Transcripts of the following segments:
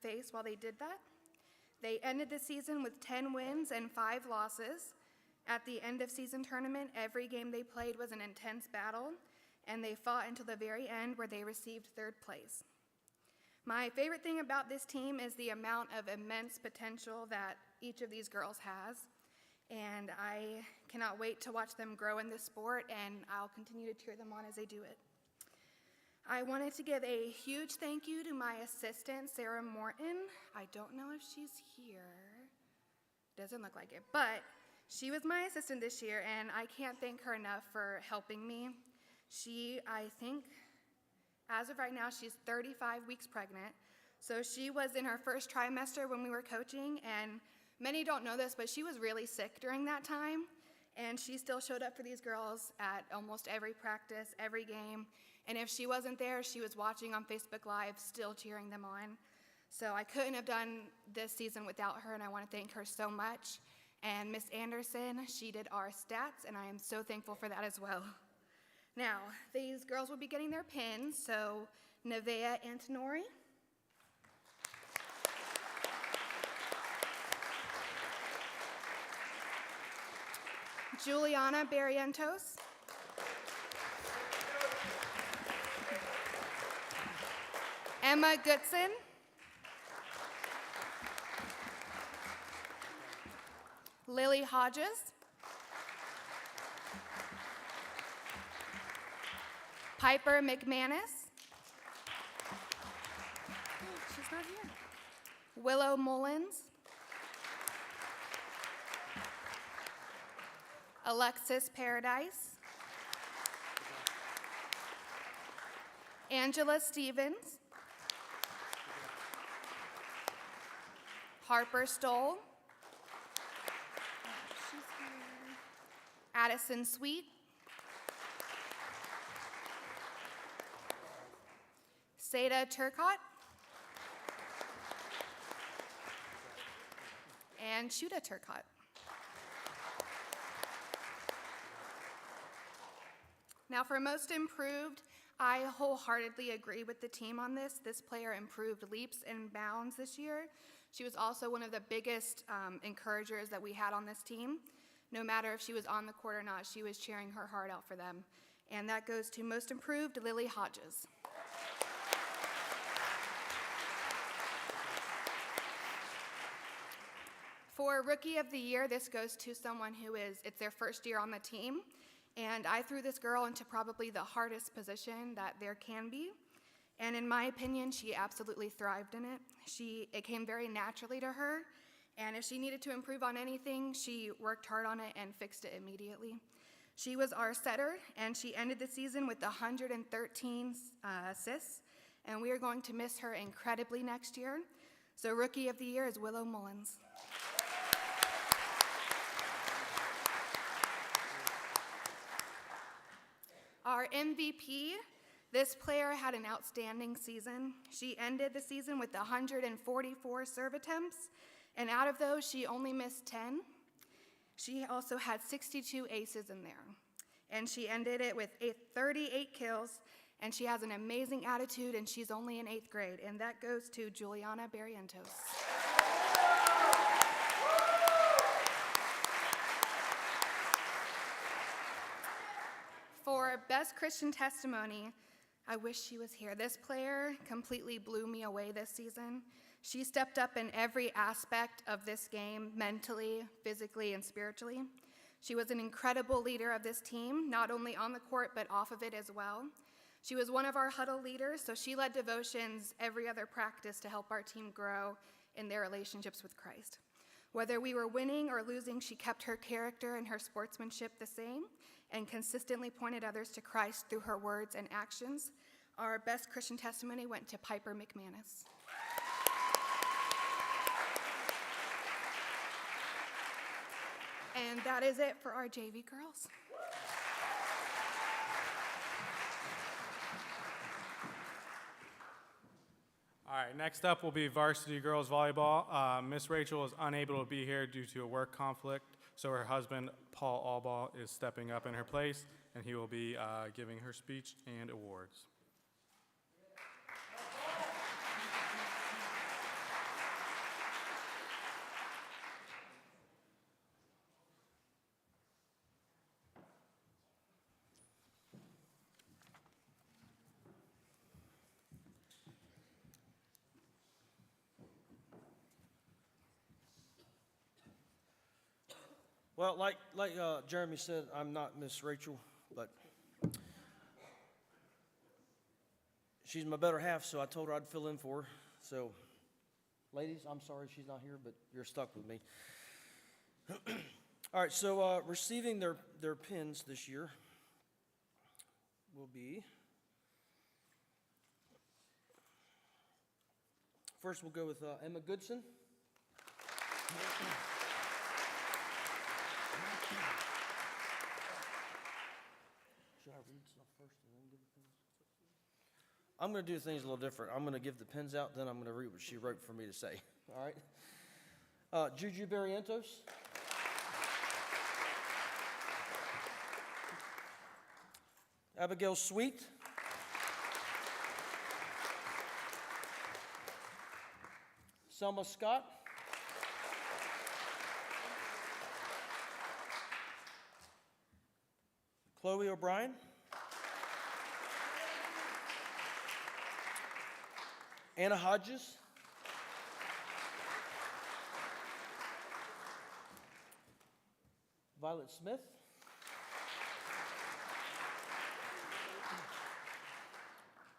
face while they did that. They ended the season with 10 wins and 5 losses. At the end of season tournament, every game they played was an intense battle, and they fought until the very end where they received 3rd place. My favorite thing about this team is the amount of immense potential that each of these girls has, and I cannot wait to watch them grow in this sport, and I'll continue to cheer them on as they do it. I wanted to give a huge thank you to my assistant, Sarah Morton. I don't know if she's here. Doesn't look like it, but she was my assistant this year, and I can't thank her enough for helping me. I think, as of right now, she's 35 weeks pregnant. So she was in her first trimester when we were coaching, and many don't know this, but she was really sick during that time, and she still showed up for these girls at almost every practice, every game, and if she wasn't there, she was watching on Facebook Live, still cheering them on. So I couldn't have done this season without her, and I want to thank her so much. And Miss Anderson, she did our stats, and I am so thankful for that as well. Now, these girls will be getting their pins, so Nevaeh Antonori, Juliana Barrientos, Emma Goodson, Lily Hodges, Piper McManus, she's not here, Willow Mullins, Alexis Paradise, Angela Stevens, Harper Stoll, Addison Sweet, Seda Turcott, and Shuda Turcott. Now for most improved, I wholeheartedly agree with the team on this. This player improved leaps and bounds this year. She was also one of the biggest encouragers that we had on this team. No matter if she was on the court or not, she was cheering her heart out for them. And that goes to most improved, Lily Hodges. For Rookie of the Year, this goes to someone it's their first year on the team. And I threw this girl into probably the hardest position that there can be. And in my opinion, she absolutely thrived in it. It came very naturally to her. And if she needed to improve on anything, she worked hard on it and fixed it immediately. She was our setter, and she ended the season with 113 assists. And we are going to miss her incredibly next year. So Rookie of the Year is Willow Mullins. Our MVP, this player had an outstanding season. She ended the season with 144 serve attempts, and out of those, she only missed 10. She also had 62 aces in there, and she ended it with 38 kills, and she has an amazing attitude, and she's only in 8th grade, and that goes to Juliana Barrientos. For Best Christian Testimony, I wish she was here. This player completely blew me away this season. She stepped up in every aspect of this game, mentally, physically, and spiritually. She was an incredible leader of this team, not only on the court, but off of it as well. She was one of our huddle leaders, so she led devotions every other practice to help our team grow in their relationships with Christ. Whether we were winning or losing, she kept her character and her sportsmanship the same and consistently pointed others to Christ through her words and actions. Our Best Christian Testimony went to Piper McManus. And that is it for our JV girls. All right, next up will be varsity girls volleyball. Miss Rachel is unable to be here due to a work conflict, so her husband, Paul Allball, is stepping up in her place, and he will be giving her speech and awards. Well, like Jeremy said, I'm not Miss Rachel, but she's my better half, so I told her I'd fill in for her. So, ladies, I'm sorry she's not here, but you're stuck with me. All right, so receiving their pins this year will be, first we'll go with Emma Goodson. Should I read stuff first and then give the pins? I'm going to do things a little different. I'm going to give the pins out, then I'm going to read what she wrote for me to say. All right? Juju Barrientos. Abigail Sweet. Selma Scott. Chloe O'Brien. Anna Hodges. Violet Smith.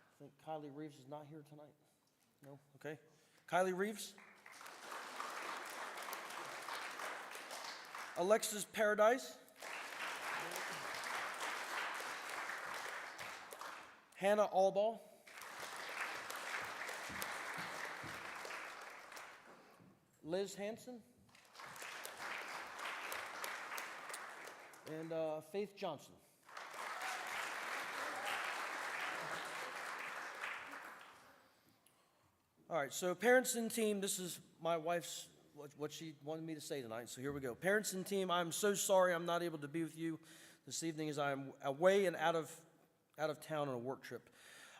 I think Kylie Reeves is not here tonight. No? Okay. Kylie Reeves. Alexis Paradise. Hannah Allball. Liz Hanson. And Faith Johnson. All right, so parents and team, this is my wife's, what she wanted me to say tonight, so here we go. Parents and team, I'm so sorry I'm not able to be with you this evening as I'm away and out of town on a work trip.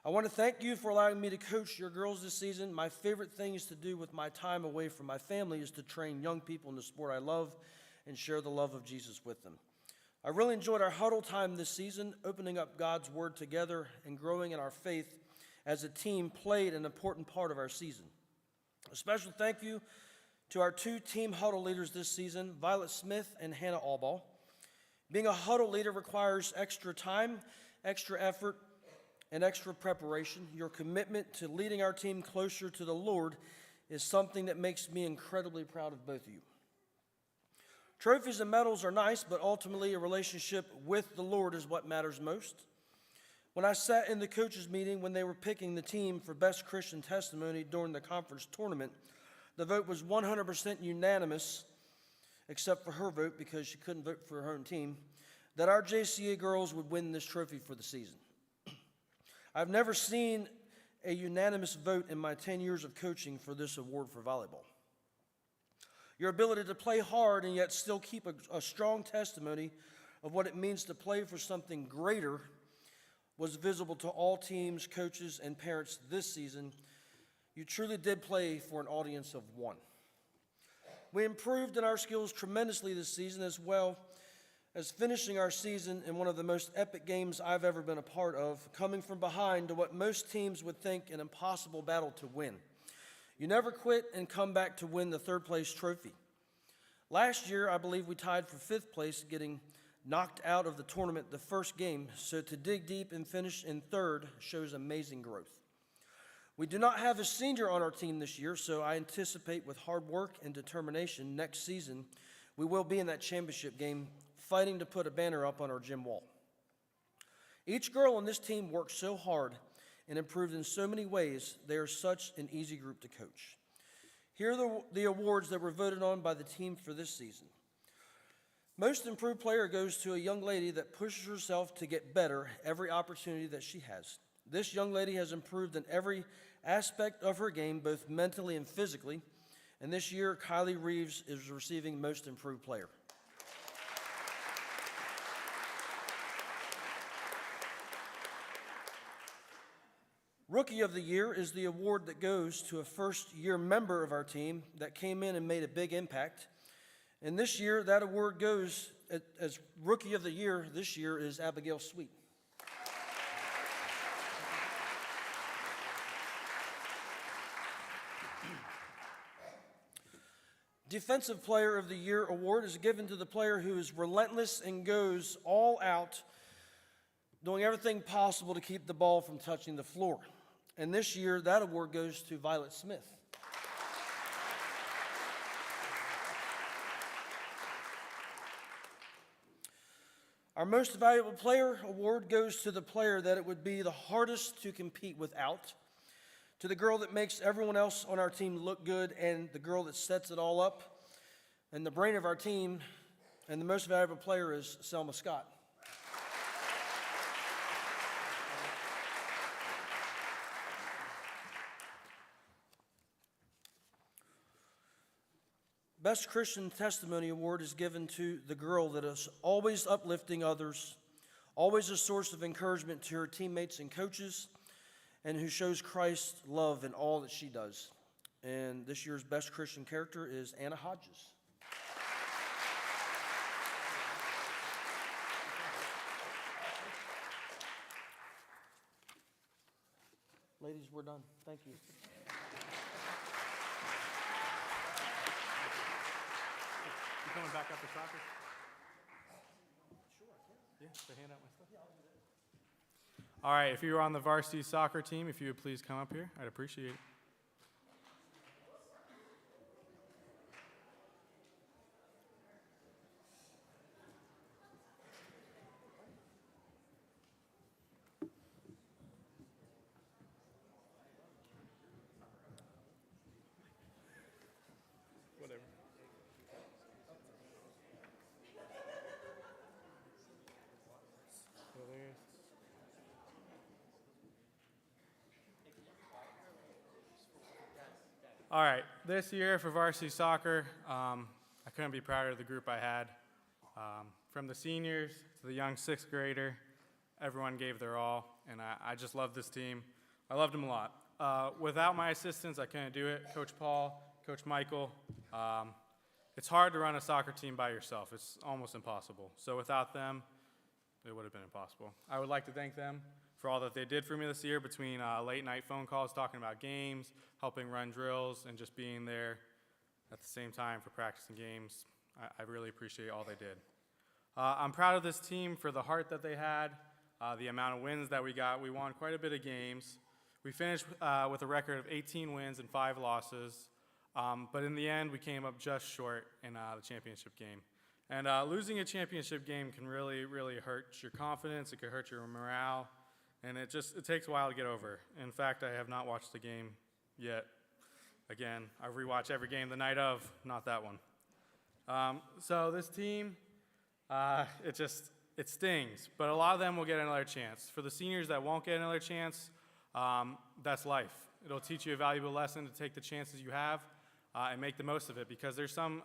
I want to thank you for allowing me to coach your girls this season. My favorite things to do with my time away from my family is to train young people in the sport I love and share the love of Jesus with them. I really enjoyed our huddle time this season. Opening up God's Word together and growing in our faith as a team played an important part of our season. A special thank you to our two team huddle leaders this season, Violet Smith and Hannah Allball. Being a huddle leader requires extra time, extra effort, and extra preparation. Your commitment to leading our team closer to the Lord is something that makes me incredibly proud of both of you. Trophies and medals are nice, but ultimately a relationship with the Lord is what matters most. When I sat in the coaches' meeting when they were picking the team for Best Christian Testimony during the conference tournament, the vote was 100% unanimous, except for her vote because she couldn't vote for her own team, that our JCA girls would win this trophy for the season. I've never seen a unanimous vote in my 10 years of coaching for this award for volleyball. Your ability to play hard and yet still keep a strong testimony of what it means to play for something greater was visible to all teams, coaches, and parents this season. You truly did play for an audience of one. We improved in our skills tremendously this season, as well as finishing our season in one of the most epic games I've ever been a part of, coming from behind to what most teams would think an impossible battle to win. You never quit and come back to win the third-place trophy. Last year, I believe we tied for fifth place, getting knocked out of the tournament the first game, so to dig deep and finish in third shows amazing growth. We do not have a senior on our team this year, so I anticipate with hard work and determination next season, we will be in that championship game fighting to put a banner up on our gym wall. Each girl on this team worked so hard and improved in so many ways. They are such an easy group to coach. Here are the awards that were voted on by the team for this season. Most improved player goes to a young lady that pushes herself to get better every opportunity that she has. This young lady has improved in every aspect of her game, both mentally and physically. And this year, Kylie Reeves is receiving Most Improved Player. Rookie of the Year is the award that goes to a first-year member of our team that came in and made a big impact. And this year, that award goes as Rookie of the Year this year is Abigail Sweet. Defensive Player of the Year award is given to the player who is relentless and goes all out, doing everything possible to keep the ball from touching the floor. And this year, that award goes to Violet Smith. Our Most Valuable Player award goes to the player that it would be the hardest to compete without, to the girl that makes everyone else on our team look good, and the girl that sets it all up, and the brain of our team, and the Most Valuable Player is Selma Scott. Best Christian Testimony Award is given to the girl that is always uplifting others, always a source of encouragement to her teammates and coaches, and who shows Christ's love in all that she does. And this year's Best Christian Character is Anna Hodges. Ladies, we're done. Thank you. You coming back up to soccer? Sure, I can. Yeah, to hand out my stuff. All right, if you were on the varsity soccer team, if you would please come up here, I'd appreciate it. Whatever. All right, this year for varsity soccer, I couldn't be prouder of the group I had. From the seniors to the young sixth grader, everyone gave their all, and I just love this team. I loved them a lot. Without my assistants, I couldn't do it. Coach Paul, Coach Michael, it's hard to run a soccer team by yourself. It's almost impossible. So without them, it would have been impossible. I would like to thank them for all that they did for me this year, between late night phone calls talking about games, helping run drills, and just being there at the same time for practicing games. I really appreciate all they did. I'm proud of this team for the heart that they had, the amount of wins that we got. We won quite a bit of games. We finished with a record of 18 wins and 5 losses, but in the end, we came up just short in the championship game. And losing a championship game can really, really hurt your confidence. It could hurt your morale, and it takes a while to get over. In fact, I have not watched the game yet. Again, I rewatch every game the night of, not that one. So this team, it stings, but a lot of them will get another chance. For the seniors that won't get another chance, that's life. It'll teach you a valuable lesson to take the chances you have and make the most of it, because there's some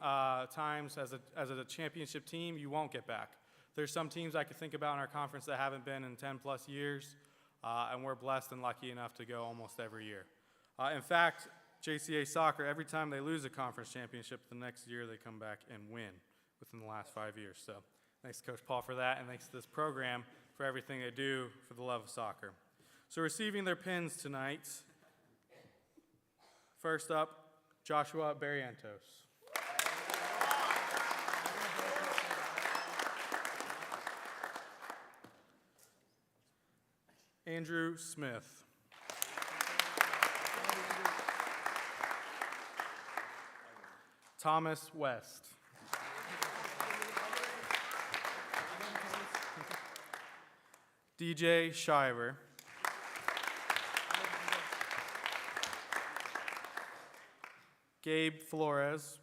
times as a championship team you won't get back. There's some teams I could think about in our conference that haven't been in 10 plus years, and we're blessed and lucky enough to go almost every year. In fact, JCA soccer, every time they lose a conference championship, the next year they come back and win within the last 5 years. So thanks to Coach Paul for that, and thanks to this program for everything they do for the love of soccer. So receiving their pins tonight, first up, Joshua Barrientos. Andrew Smith. Thomas West. DJ Shiver. Gabe Flores.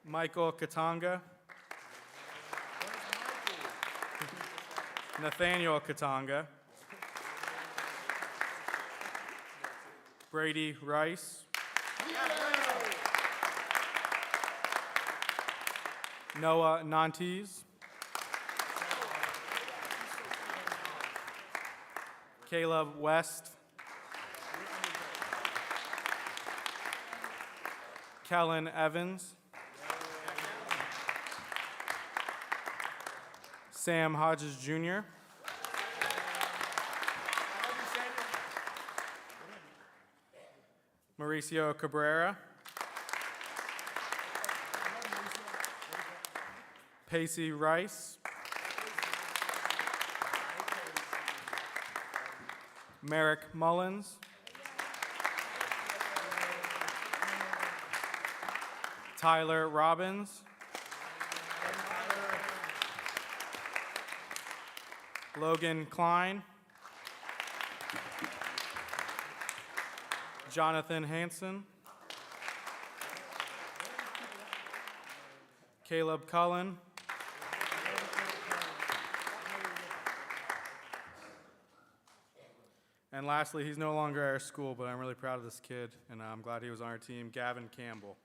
Michael Katanga. Nathaniel Katanga. Brady Rice. Noah Nantes. Caleb West. Kellen Evans. Sam Hodges Jr. Mauricio Cabrera. Pacey Rice. Merrick Mullins. Tyler Robbins. Logan Klein. Jonathan Hansen. Caleb Cullen. And lastly, he's no longer at our school, but I'm really proud of this kid, and I'm glad he was on our team, Gavin Campbell.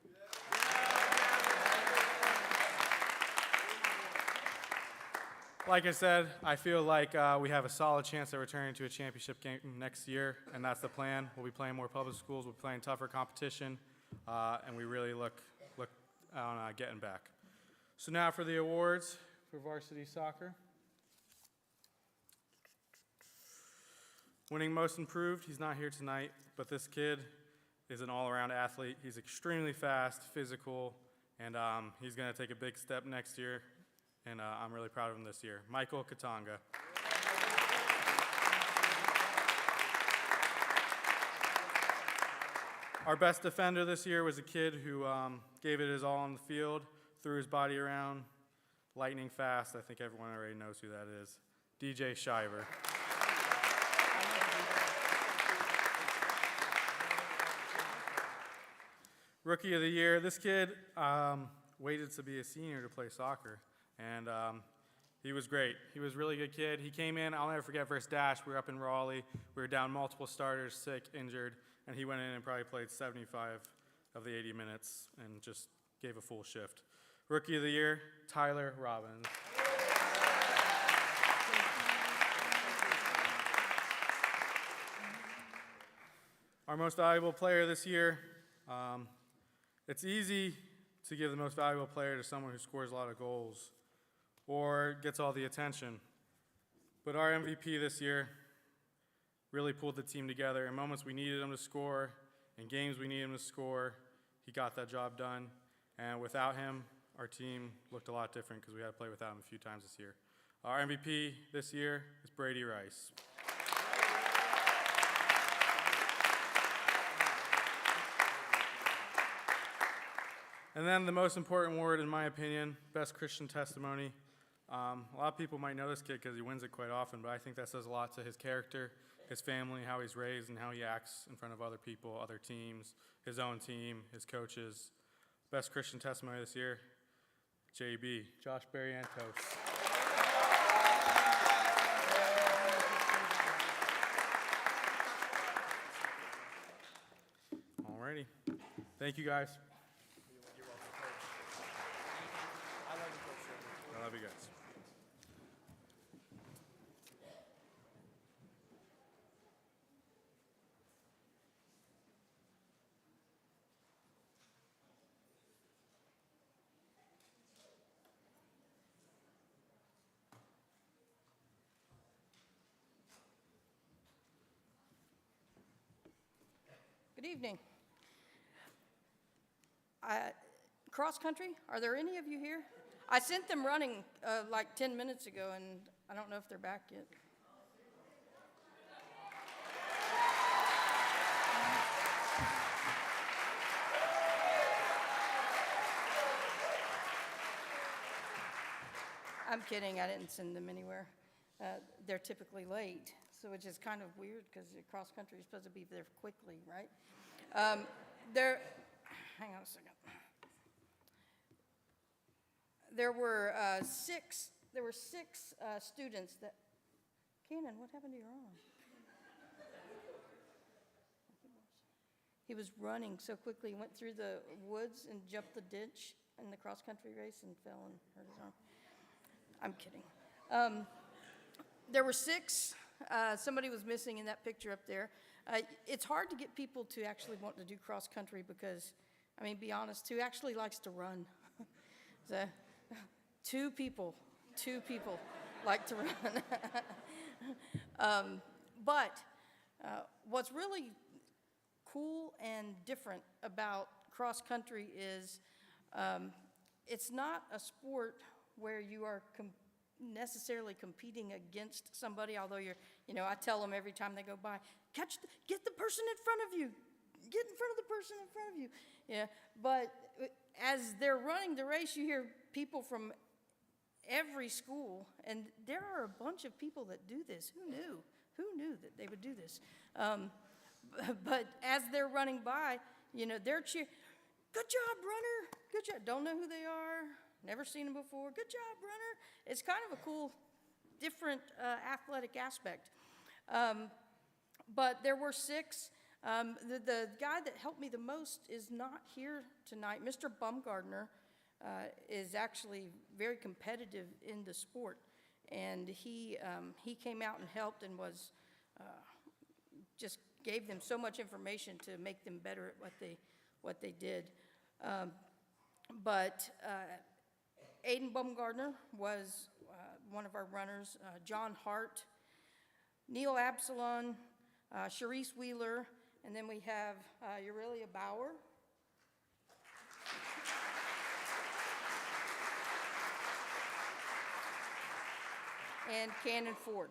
Like I said, I feel like we have a solid chance at returning to a championship game next year, and that's the plan. We'll be playing more public schools, we'll be playing tougher competition, and we really look on getting back. So now for the awards for varsity soccer. Winning most improved, he's not here tonight, but this kid is an all-around athlete. He's extremely fast, physical, and he's going to take a big step next year, and I'm really proud of him this year. Michael Katanga. Our best defender this year was a kid who gave it his all on the field, threw his body around, lightning fast. I think everyone already knows who that is. DJ Shiver. Rookie of the year, this kid waited to be a senior to play soccer, and he was great. He was a really good kid. He came in, I'll never forget, first dash. We were up in Raleigh. We were down multiple starters, sick, injured, and he went in and probably played 75 of the 80 minutes and just gave a full shift. Rookie of the year, Tyler Robbins. Our most valuable player this year, it's easy to give the most valuable player to someone who scores a lot of goals or gets all the attention. But our MVP this year really pulled the team together. In moments we needed him to score, in games we needed him to score, he got that job done. And without him, our team looked a lot different because we had to play without him a few times this year. Our MVP this year is Brady Rice. And then the most important award, in my opinion, Best Christian Testimony. A lot of people might know this kid because he wins it quite often, but I think that says a lot to his character, his family, how he's raised, and how he acts in front of other people, other teams, his own team, his coaches. Best Christian Testimony this year, JB, Josh Barrientos. Alrighty. Thank you, guys. I love you guys. Good evening. Cross country, are there any of you here? I sent them running like 10 minutes ago, and I don't know if they're back yet. I'm kidding, I didn't send them anywhere. They're typically late, so which is kind of weird because cross country is supposed to be there quickly, right? Hang on a second. There were six students that, Cannon, what happened to your arm? He was running so quickly, he went through the woods and jumped the ditch in the cross-country race and fell and hurt his arm. I'm kidding. There were six. Somebody was missing in that picture up there. It's hard to get people to actually want to do cross-country because, I mean, be honest, who actually likes to run? Two people like to run. But what's really cool and different about cross country is it's not a sport where you are necessarily competing against somebody, although I tell them every time they go by, get the person in front of you, get in front of the person in front of you. Yeah, but as they're running the race, you hear people from every school, and there are a bunch of people that do this. Who knew? Who knew that they would do this? But as they're running by, they're cheering, good job, runner, good job. Don't know who they are, never seen them before. Good job, runner. It's kind of a cool, different athletic aspect. But there were 6. The guy that helped me the most is not here tonight. Mr. Bumgardner is actually very competitive in the sport, and he came out and helped and was just gave them so much information to make them better at what they did. But Aiden Bumgardner was one of our runners. John Hart, Neil Absalon, Sharice Wheeler, and then we have Aurelia Bauer. And Cannon Ford.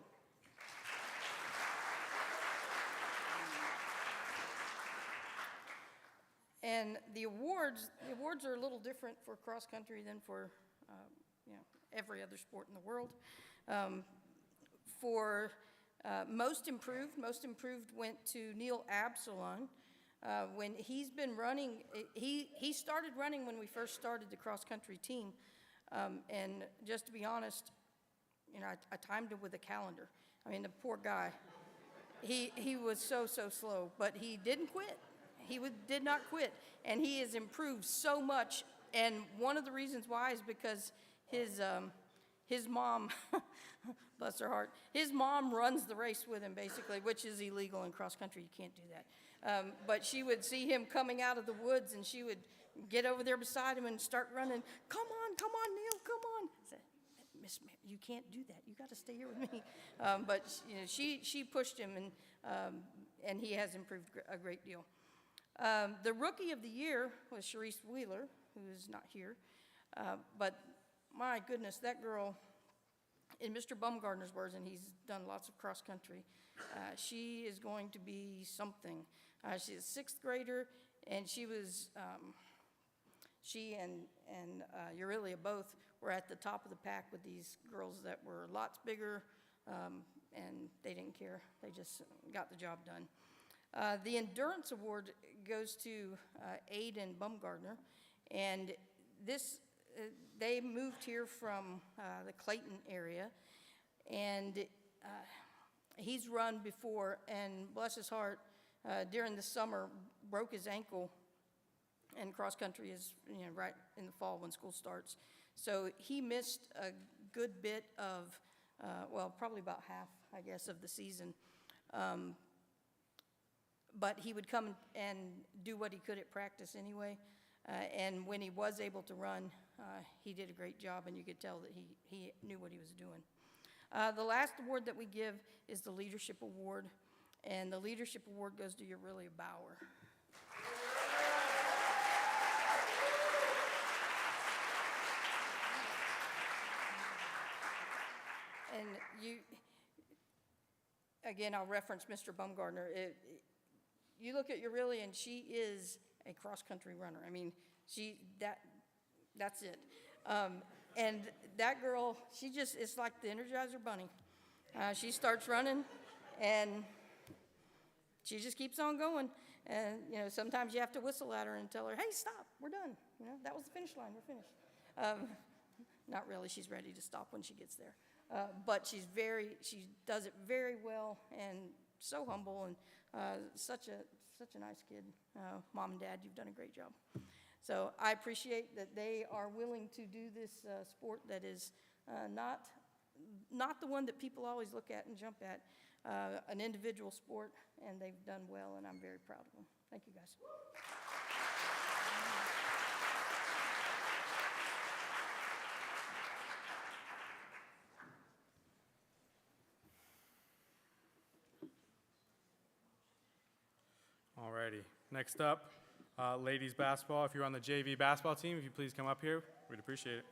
And the awards are a little different for cross country than for every other sport in the world. For most improved went to Neil Absalon. When he's been running, he started running when we first started the cross country team, and just to be honest, I timed him with a calendar. I mean, the poor guy, he was so slow, but he didn't quit. He did not quit, and he has improved so much. And one of the reasons why is because his mom, bless her heart, his mom runs the race with him basically, which is illegal in cross country. You can't do that. But she would see him coming out of the woods, and she would get over there beside him and start running. Come on, Neil, come on. I said, Miss, you can't do that. You got to stay here with me. But she pushed him, and he has improved a great deal. The rookie of the year was Sharice Wheeler, who is not here. But my goodness, that girl, in Mr. Bumgardner's words, and he's done lots of cross country, she is going to be something. She's a 6th grader, and she and Aurelia both were at the top of the pack with these girls that were lots bigger, and they didn't care. They just got the job done. The Endurance Award goes to Aiden Bumgardner, and they moved here from the Clayton area, and he's run before, and bless his heart, during the summer broke his ankle, and cross country is right in the fall when school starts. So he missed a good bit of, probably about half, I guess, of the season. But he would come and do what he could at practice anyway. And when he was able to run, he did a great job, and you could tell that he knew what he was doing. The last award that we give is the Leadership Award, and the Leadership Award goes to Aurelia Bauer. And again, I'll reference Mr. Bumgardner. You look at Aurelia, and she is a cross-country runner. I mean, that's it. And that girl, it's like the Energizer Bunny. She starts running, and she just keeps on going. And, sometimes you have to whistle at her and tell her, hey, stop, we're done. That was the finish line, we're finished. Not really, she's ready to stop when she gets there. But she does it very well, and so humble, and such a nice kid. Mom and Dad, you've done a great job. So I appreciate that they are willing to do this sport that is not the one that people always look at and jump at, an individual sport, and they've done well, and I'm very proud of them. Thank you, guys. Alrighty. Next up, ladies basketball. If you're on the JV basketball team, if you please come up here, we'd appreciate it.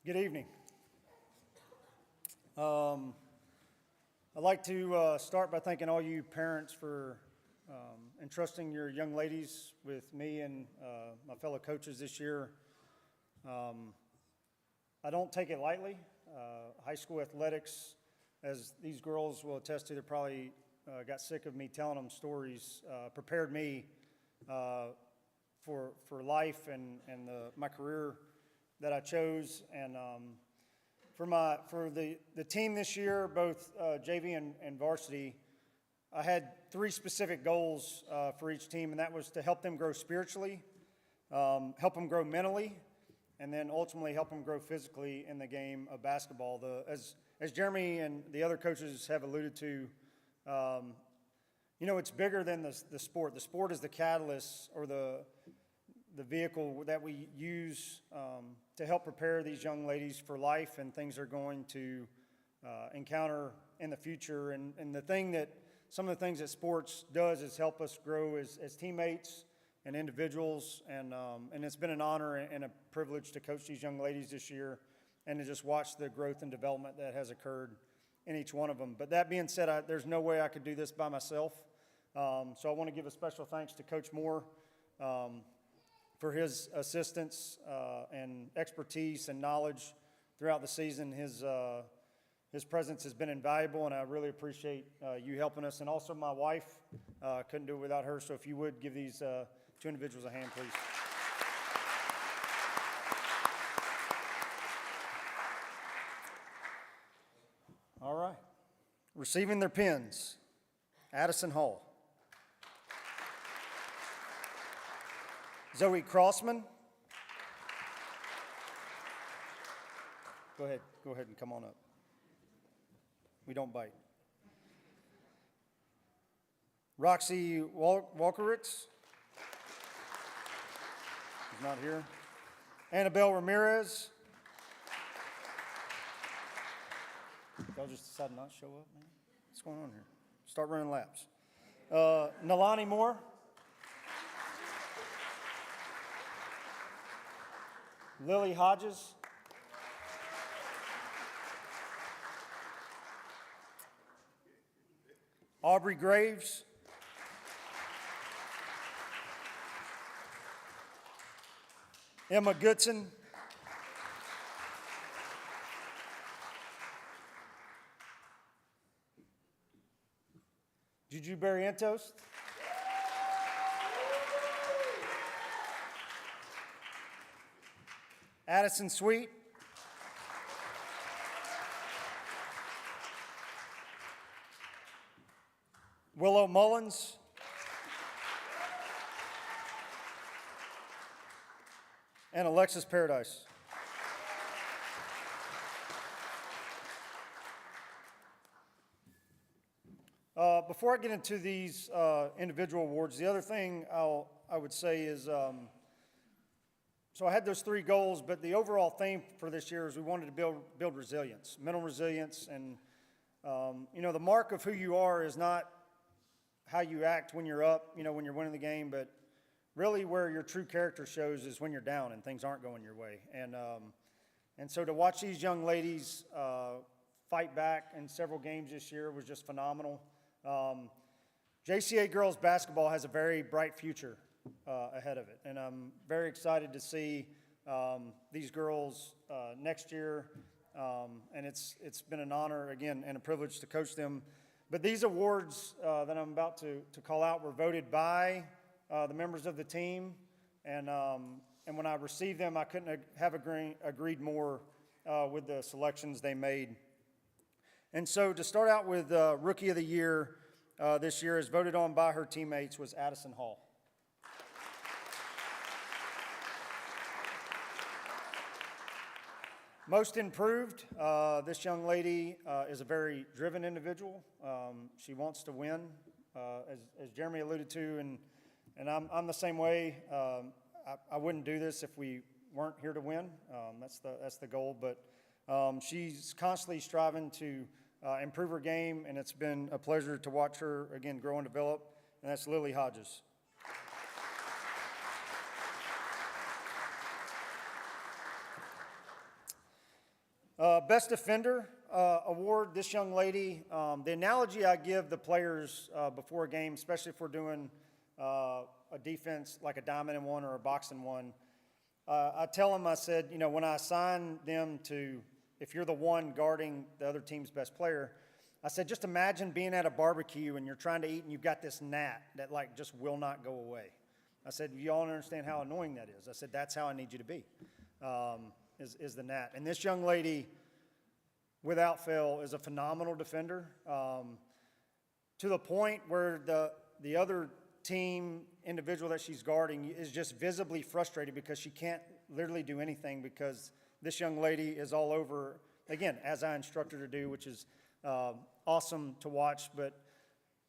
Good evening. I'd like to start by thanking all you parents for entrusting your young ladies with me and my fellow coaches this year. I don't take it lightly. High school athletics, as these girls will attest to, they probably got sick of me telling them stories, prepared me for life and my career that I chose. And for the team this year, both JV and varsity, I had 3 specific goals for each team, and that was to help them grow spiritually, help them grow mentally, and then ultimately help them grow physically in the game of basketball. As Jeremy and the other coaches have alluded to, it's bigger than the sport. The sport is the catalyst or the vehicle that we use to help prepare these young ladies for life and things they're going to encounter in the future. And some of the things that sports does is help us grow as teammates and individuals. And it's been an honor and a privilege to coach these young ladies this year and to just watch the growth and development that has occurred in each one of them. But that being said, there's no way I could do this by myself. So I want to give a special thanks to Coach Moore for his assistance and expertise and knowledge throughout the season. His presence has been invaluable, and I really appreciate you helping us. And also my wife, couldn't do it without her, so if you would give these 2 individuals a hand, please. All right. Receiving their pins, Addison Hall. Zoe Crossman. Go ahead and come on up. We don't bite. Roxy Walkeritz. She's not here. Annabelle Ramirez. Y'all just decided not to show up, man? What's going on here? Start running laps. Nalani Moore. Lily Hodges. Aubrey Graves. Emma Goodson. Juju Barrientos. Addison Sweet. Willow Mullins. And Alexis Paradise. Before I get into these individual awards, the other thing I would say is, so I had those 3 goals, but the overall theme for this year is we wanted to build resilience, mental resilience, and the mark of who you are is not how you act when you're up, when you're winning the game, but really where your true character shows is when you're down and things aren't going your way. And so to watch these young ladies fight back in several games this year was just phenomenal. JCA girls basketball has a very bright future ahead of it, and I'm very excited to see these girls next year, and it's been an honor, again, and a privilege to coach them. But these awards that I'm about to call out were voted by the members of the team, and when I received them, I couldn't have agreed more with the selections they made. And so to start out with Rookie of the Year this year, as voted on by her teammates, was Addison Hall. Most improved, this young lady is a very driven individual. She wants to win, as Jeremy alluded to, and I'm the same way. I wouldn't do this if we weren't here to win. That's the goal, but she's constantly striving to improve her game, and it's been a pleasure to watch her, again, grow and develop, and that's Lily Hodges. Best Defender Award, this young lady, the analogy I give the players before a game, especially if we're doing a defense like a diamond and one or a box and one, I tell them, I said, you know, when I assign them to, if you're the one guarding the other team's best player, I said, just imagine being at a barbecue and you're trying to eat and you've got this gnat that like just will not go away. I said, you all understand how annoying that is. I said, that's how I need you to be, is the gnat. And this young lady, without fail, is a phenomenal defender, to the point where the other team individual that she's guarding is just visibly frustrated because she can't literally do anything because this young lady is all over, again, as I instructed her to do, which is awesome to watch. But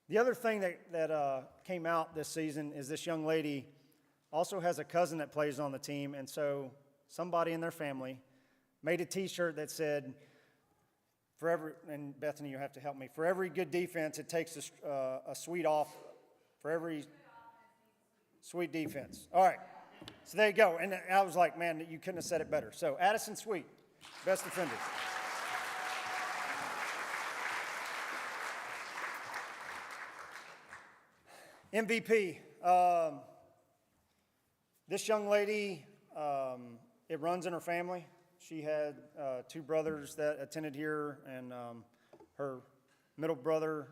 the other thing that came out this season is this young lady also has a cousin that plays on the team, and so somebody in their family made a T-shirt that said, for every, and Bethany, you have to help me, for every good defense, it takes a sweet off. For every sweet defense. All right, so there you go. And I was like, man, you couldn't have said it better. So Addison Sweet, best defender. MVP. This young lady, it runs in her family. She had two brothers that attended here, and her middle brother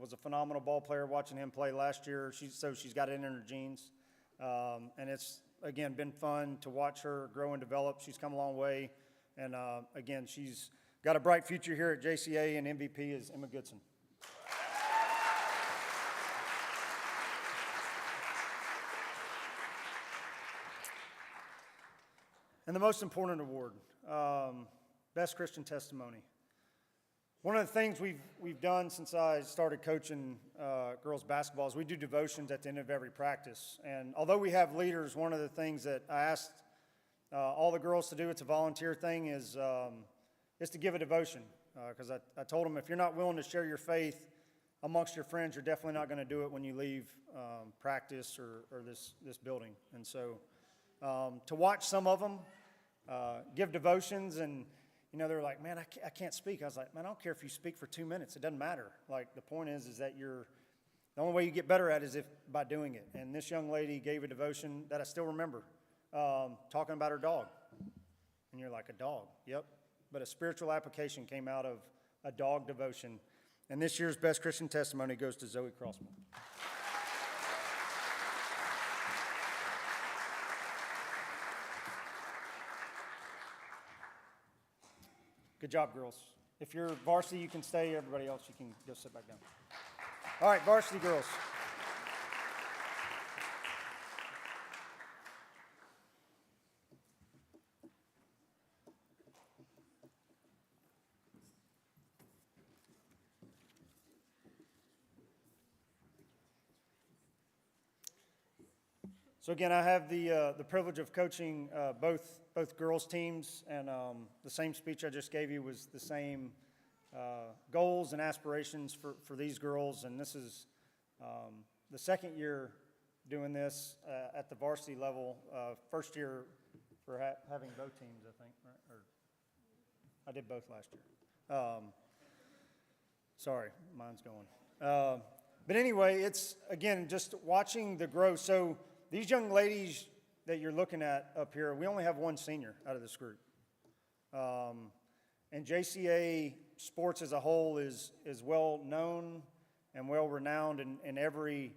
was a phenomenal ball player. Watching him play last year, so she's got it in her genes. And it's, again, been fun to watch her grow and develop. She's come a long way. And, again, she's got a bright future here at JCA, and MVP is Emma Goodson. And the most important award, Best Christian Testimony. One of the things we've done since I started coaching girls basketball is we do devotions at the end of every practice. And although we have leaders, one of the things that I asked all the girls to do, it's a volunteer thing, is to give a devotion. Because I told them, if you're not willing to share your faith amongst your friends, you're definitely not going to do it when you leave practice or this building. And so to watch some of them give devotions, and you know, they're like, man, I can't speak. I was like, man, I don't care if you speak for 2 minutes. It doesn't matter. Like, the point is that the only way you get better at it is by doing it. And this young lady gave a devotion that I still remember, talking about her dog. And you're like, a dog? Yep. But a spiritual application came out of a dog devotion. And this year's Best Christian Testimony goes to Zoe Crossman. Good job, girls. If you're varsity, you can stay. Everybody else, you can go sit back down. All right, varsity girls. So again, I have the privilege of coaching both girls teams, and the same speech I just gave you was the same goals and aspirations for these girls. And this is the second year doing this at the varsity level. First year for having both teams, I think, right? Or I did both last year. Sorry, mine's going. But anyway, it's, again, just watching the growth. So these young ladies that you're looking at up here, we only have one senior out of this group. And JCA sports as a whole is well known and well renowned in every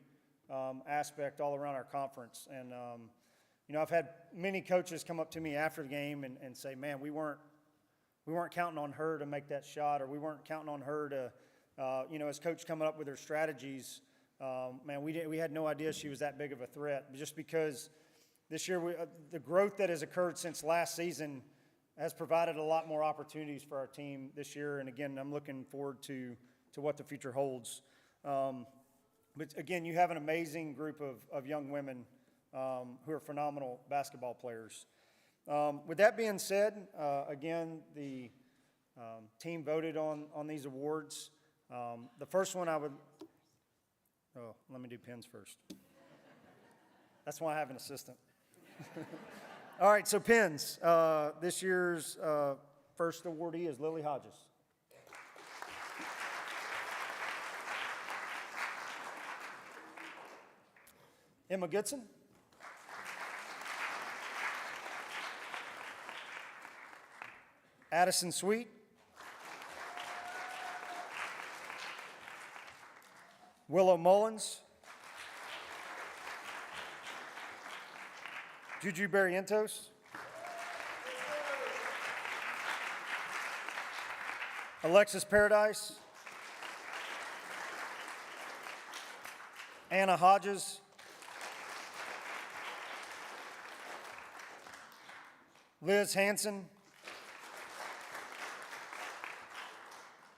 aspect all around our conference. And, you know, I've had many coaches come up to me after the game and say, man, we weren't counting on her to make that shot, or we weren't counting on her to, you know, as coach coming up with her strategies, man, we had no idea she was that big of a threat. Just because this year the growth that has occurred since last season, has provided a lot more opportunities for our team this year. And again, I'm looking forward to what the future holds. But again, you have an amazing group of young women who are phenomenal basketball players. With that being said, again, the team voted on these awards. The first one let me do pins first. That's why I have an assistant. All right, so pins. This year's first awardee is Lily Hodges. Emma Goodson. Addison Sweet. Willow Mullins. Juju Barrientos. Alexis Paradise. Anna Hodges. Liz Hansen.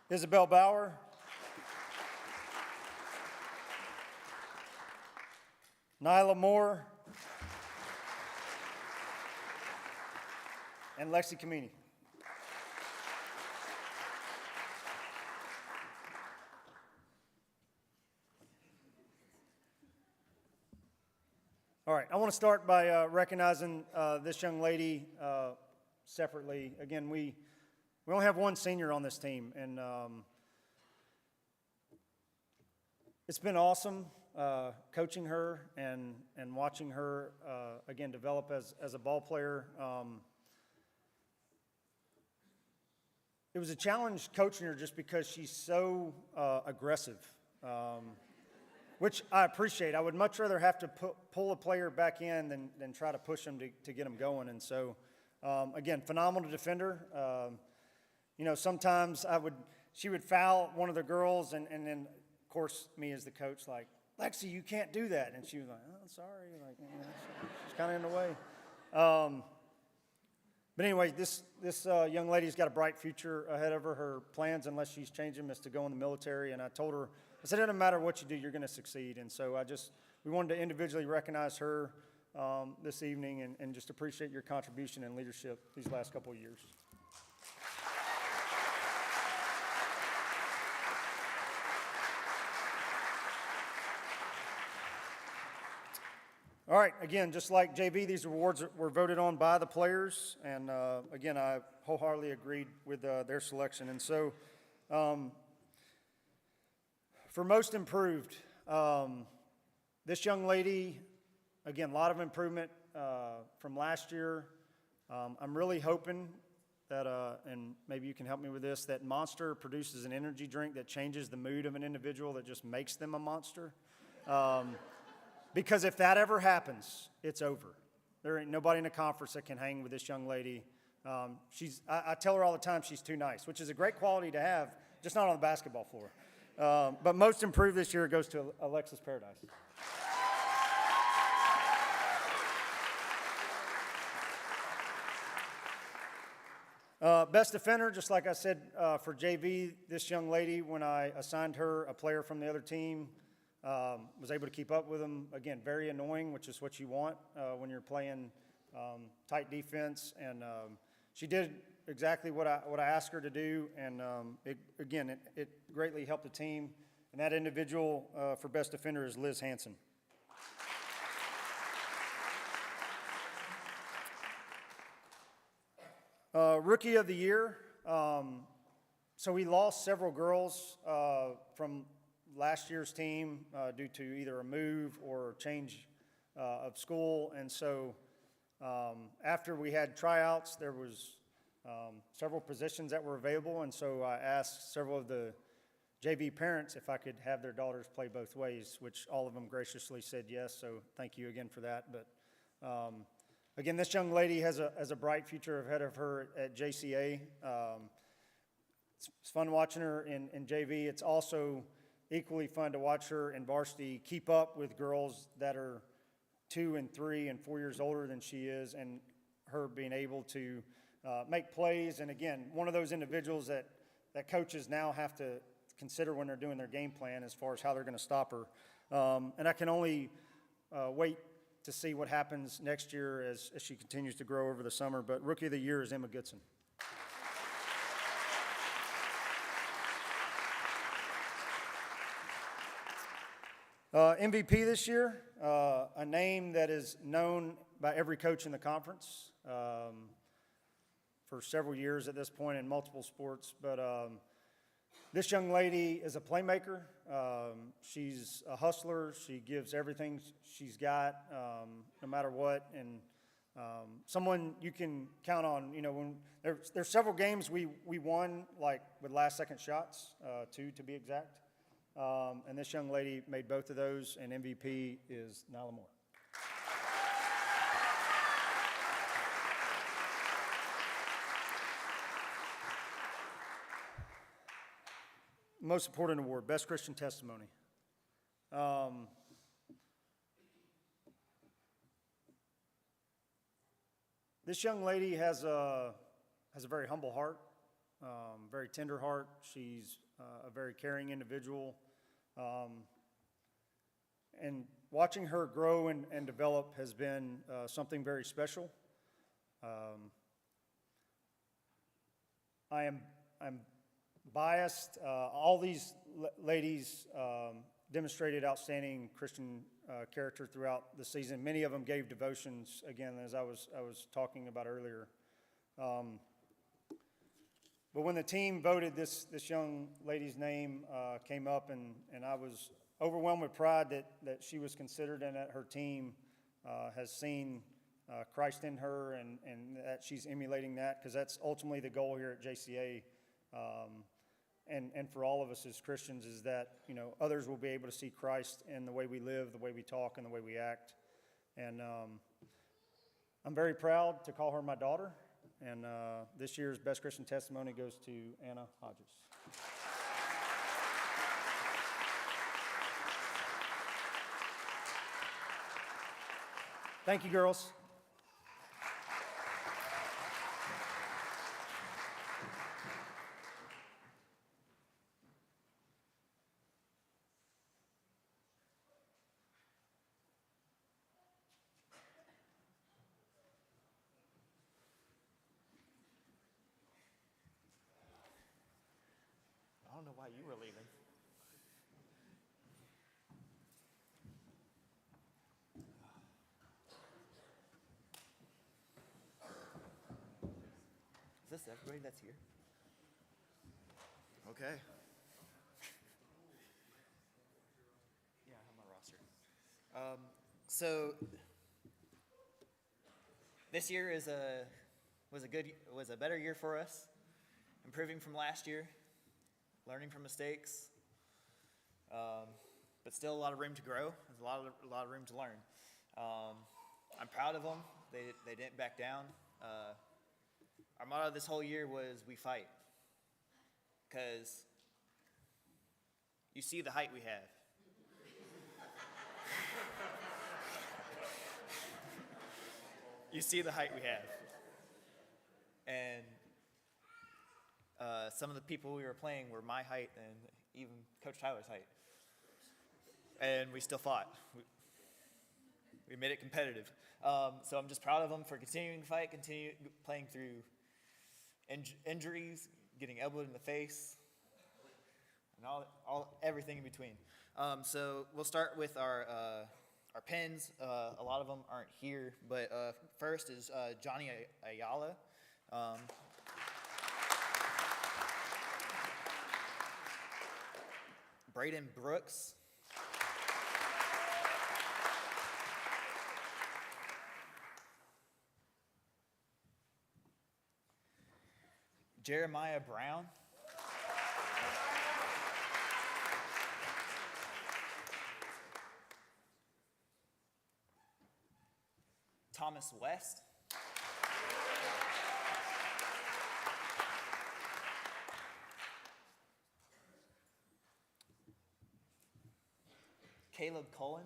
Isabel Bauer. Nyla Moore. And Lexi Kamini. All right, I want to start by recognizing this young lady separately. Again, we only have one senior on this team, and it's been awesome coaching her and watching her, again, develop as a ball player. It was a challenge coaching her just because she's so aggressive, which I appreciate. I would much rather have to pull a player back in than try to push them to get them going. And so, again, phenomenal defender. Sometimes she would foul one of the girls, and then, of course, me as the coach, like, Lexi, you can't do that. And she was like, oh, sorry. Like, she's kind of in the way. But anyway, this young lady's got a bright future ahead of her. Her plans, unless she's changed them, is to go in the military. And I told her, I said, it doesn't matter what you do, you're going to succeed. And so we wanted to individually recognize her this evening and just appreciate your contribution and leadership these last couple of years. All right, again, just like JV, these awards were voted on by the players, and again, I wholeheartedly agreed with their selection. And so, for most improved, this young lady, again, a lot of improvement from last year. I'm really hoping that, and maybe you can help me with this, that Monster produces an energy drink that changes the mood of an individual, that just makes them a monster. Because if that ever happens, it's over. There ain't nobody in the conference that can hang with this young lady. I tell her all the time she's too nice, which is a great quality to have, just not on the basketball floor. But most improved this year goes to Alexis Paradise. Best defender, just like I said for JV, this young lady, when I assigned her a player from the other team, was able to keep up with them. Again, very annoying, which is what you want when you're playing tight defense. And she did exactly what I asked her to do. And it greatly helped the team. And that individual for best defender is Liz Hansen. Rookie of the year. So we lost several girls from last year's team due to either a move or change of school. And so after we had tryouts, there was several positions that were available. And so I asked several of the JV parents if I could have their daughters play both ways, which all of them graciously said yes. So thank you again for that. But again, this young lady has a bright future ahead of her at JCA. It's fun watching her in JV. It's also equally fun to watch her in varsity keep up with girls that are 2 and 3 and 4 years older than she is, and her being able to make plays. And again, one of those individuals that coaches now have to consider when they're doing their game plan as far as how they're going to stop her. And I can only wait to see what happens next year as she continues to grow over the summer. But Rookie of the Year is Emma Goodson. MVP this year, a name that is known by every coach in the conference for several years at this point in multiple sports. But this young lady is a playmaker. She's a hustler. She gives everything she's got, no matter what. And someone you can count on. You know, when there's several games we won, like with last-second shots, 2 to be exact. And this young lady made both of those, and MVP is Nyla Moore. Most important award, Best Christian Testimony. This young lady has a very humble heart, very tender heart. She's a very caring individual. And watching her grow and develop has been something very special. I'm biased. All these ladies demonstrated outstanding Christian character throughout the season. Many of them gave devotions, again, as I was talking about earlier. But when the team voted this young lady's name came up, and I was overwhelmed with pride that she was considered and that her team has seen Christ in her, and that she's emulating that, because that's ultimately the goal here at JCA. And for all of us as Christians is that, you know, others will be able to see Christ in the way we live, the way we talk, and the way we act. And I'm very proud to call her my daughter. And this year's Best Christian Testimony goes to Anna Hodges. Thank you, girls. I don't know why you were leaving. Is this everybody that's here? Okay. Yeah, I have my roster. So this year was a better year for us, improving from last year. Learning from mistakes, but still a lot of room to grow. There's a lot of room to learn. I'm proud of them. They didn't back down. Our motto this whole year was "We fight," because you see the height we have. You see the height we have, and some of the people we were playing were my height and even Coach Tyler's height. And we still fought. We made it competitive. So I'm just proud of them for continuing to fight, continue playing through injuries, getting elbowed in the face, and everything in between. So we'll start with our pins. A lot of them aren't here, but first is Johnny Ayala. Braden Brooks. Jeremiah Brown. Thomas West. Caleb Cullen.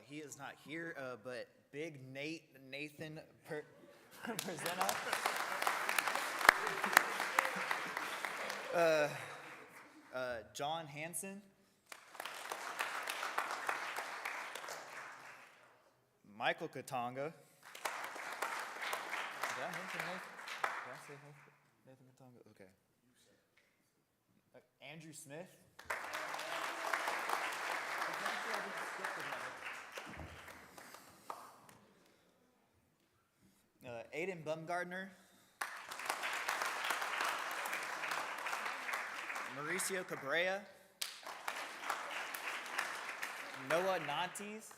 he is not here, but Big Nathan Presena. John Hansen. Michael Katanga. Did I mention Nathan? Did I say Nathan Katanga? Okay. Andrew Smith. Aiden Bumgardner. Mauricio Cabrera. Noah Nantes.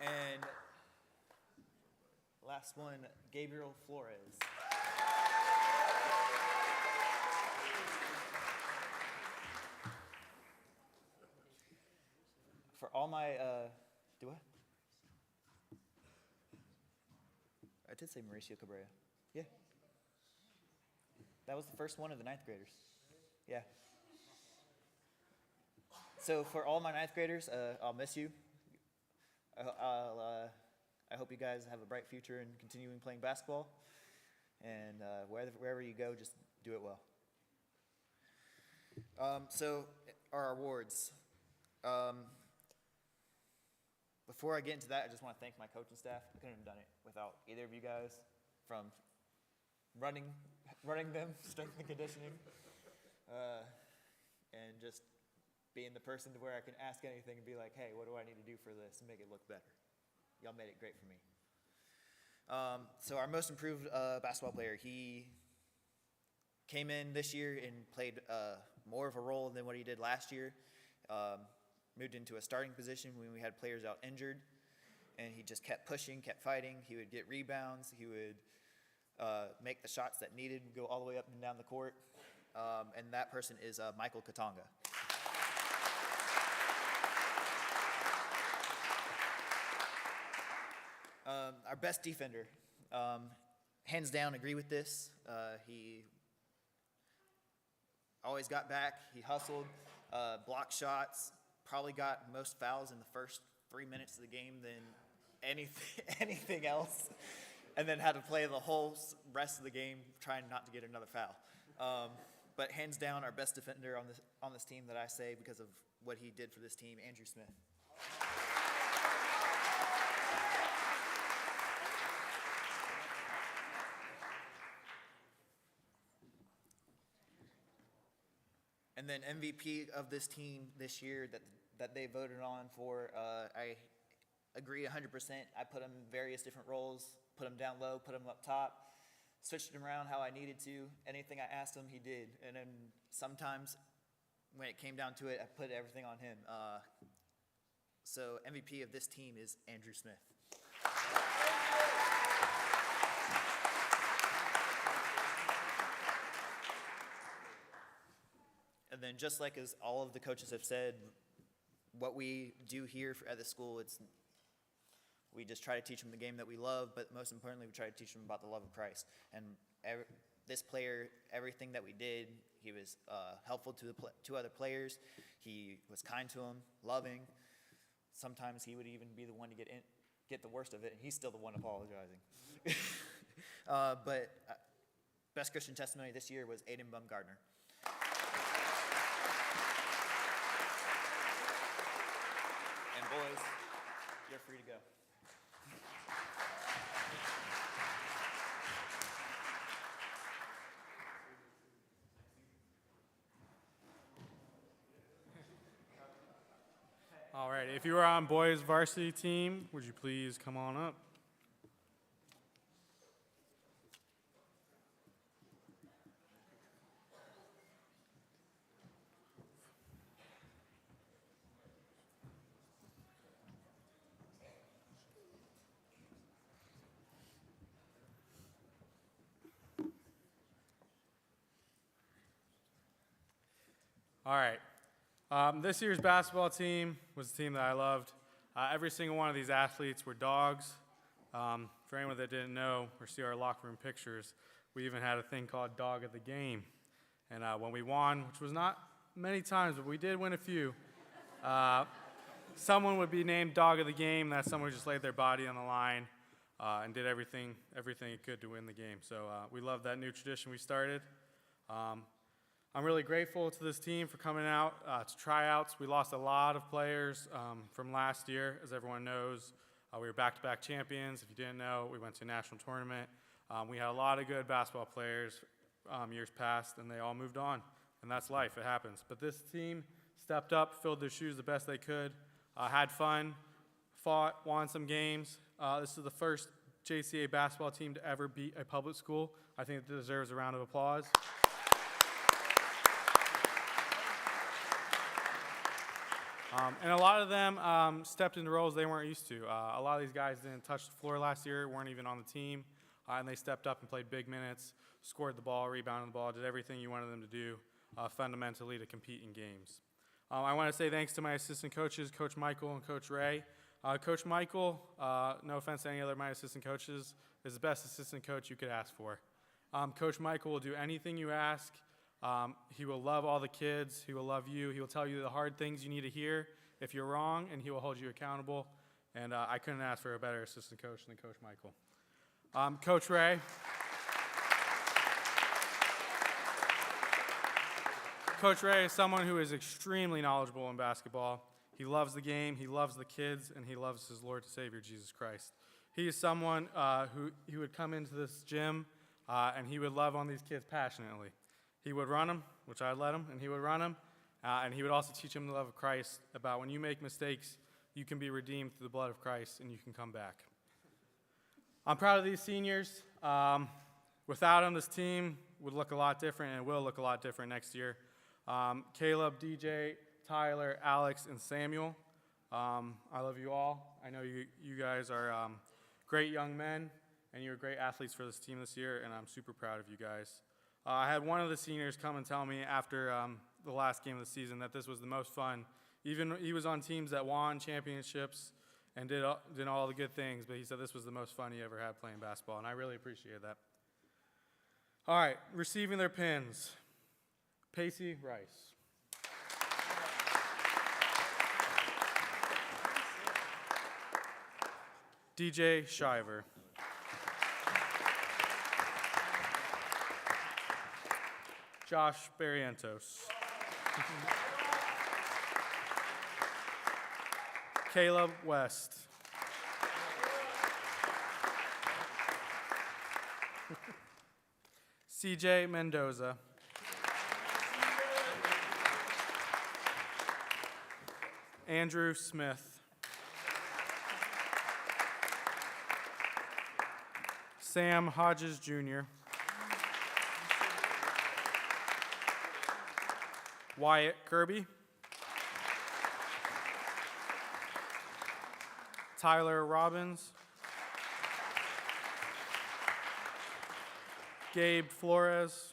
And last one, Gabriel Flores. For all my, do I? I did say Mauricio Cabrera. Yeah. That was the first one of the ninth graders. Yeah. So for all my ninth graders, I'll miss you. I hope you guys have a bright future in continuing playing basketball. And wherever you go, just do it well. So our awards. Before I get into that, I just want to thank my coaching staff. I couldn't have done it without either of you guys, from running them, strength and conditioning, and just being the person to where I can ask anything and be like, hey, what do I need to do for this and make it look better? Y'all made it great for me. So our most improved basketball player, he came in this year and played more of a role than what he did last year. Moved into a starting position when we had players out injured, and he just kept pushing, kept fighting. He would get rebounds. He would make the shots that needed, go all the way up and down the court. And that person is Michael Katanga. Our best defender, hands down, agree with this. He always got back. He hustled, blocked shots, probably got most fouls in the first 3 minutes of the game than anything else, and then had to play the whole rest of the game trying not to get another foul. But hands down, our best defender on this team that I say because of what he did for this team, Andrew Smith. And then MVP of this team this year that they voted on for, I agree 100%. I put him in various different roles, put him down low, put him up top, switched him around how I needed to. Anything I asked him, he did. And then sometimes when it came down to it, I put everything on him. So MVP of this team is Andrew Smith. And then just like as all of the coaches have said, what we do here at the school, we just try to teach them the game that we love, but most importantly, we try to teach them about the love of Christ. And this player, everything that we did, he was helpful to other players. He was kind to them, loving. Sometimes he would even be the one to get the worst of it, and he's still the one apologizing. But best Christian testimony this year was Aiden Bumgardner. And boys, you're free to go. All right, if you are on boys varsity team, would you please come on up? All right. This year's basketball team was the team that I loved. Every single one of these athletes were dogs. For anyone that didn't know or see our locker room pictures, we even had a thing called Dog of the Game. And when we won, which was not many times, but we did win a few. Someone would be named Dog of the Game. That someone who just laid their body on the line and did everything it could to win the game. So we love that new tradition we started. I'm really grateful to this team for coming out to tryouts. We lost a lot of players from last year, as everyone knows. We were back-to-back champions. If you didn't know, we went to a national tournament. We had a lot of good basketball players years past, and they all moved on. And that's life. It happens. But this team stepped up, filled their shoes the best they could, had fun, fought, won some games. This is the first JCA basketball team to ever beat a public school. I think it deserves a round of applause. And a lot of them stepped into roles they weren't used to. A lot of these guys didn't touch the floor last year, weren't even on the team, and they stepped up and played big minutes, scored the ball, rebounded the ball, did everything you wanted them to do fundamentally to compete in games. I want to say thanks to my assistant coaches, Coach Michael and Coach Ray. Coach Michael, no offense to any other of my assistant coaches, is the best assistant coach you could ask for. Coach Michael will do anything you ask. He will love all the kids. He will love you. He will tell you the hard things you need to hear if you're wrong, and he will hold you accountable. And I couldn't ask for a better assistant coach than Coach Michael. Coach Ray. Coach Ray is someone who is extremely knowledgeable in basketball. He loves the game, he loves the kids, and he loves his Lord and Savior, Jesus Christ. He is someone who would come into this gym, and he would love on these kids passionately. He would run them, which I'd let him, and he would run them, and he would also teach them the love of Christ, about when you make mistakes, you can be redeemed through the blood of Christ, and you can come back. I'm proud of these seniors. Without them, this team would look a lot different, and it will look a lot different next year. Caleb, DJ, Tyler, Alex, and Samuel, I love you all. I know you guys are great young men, and you're great athletes for this team this year, and I'm super proud of you guys. I had one of the seniors come and tell me after the last game of the season that this was the most fun. Even he was on teams that won championships and did all the good things, but he said this was the most fun he ever had playing basketball, and I really appreciate that. All right, receiving their pins. Pacey Rice. DJ Shiver. Josh Barrientos. Caleb West. CJ Mendoza. Andrew Smith. Sam Hodges Jr. Wyatt Kirby. Tyler Robbins. Gabe Flores.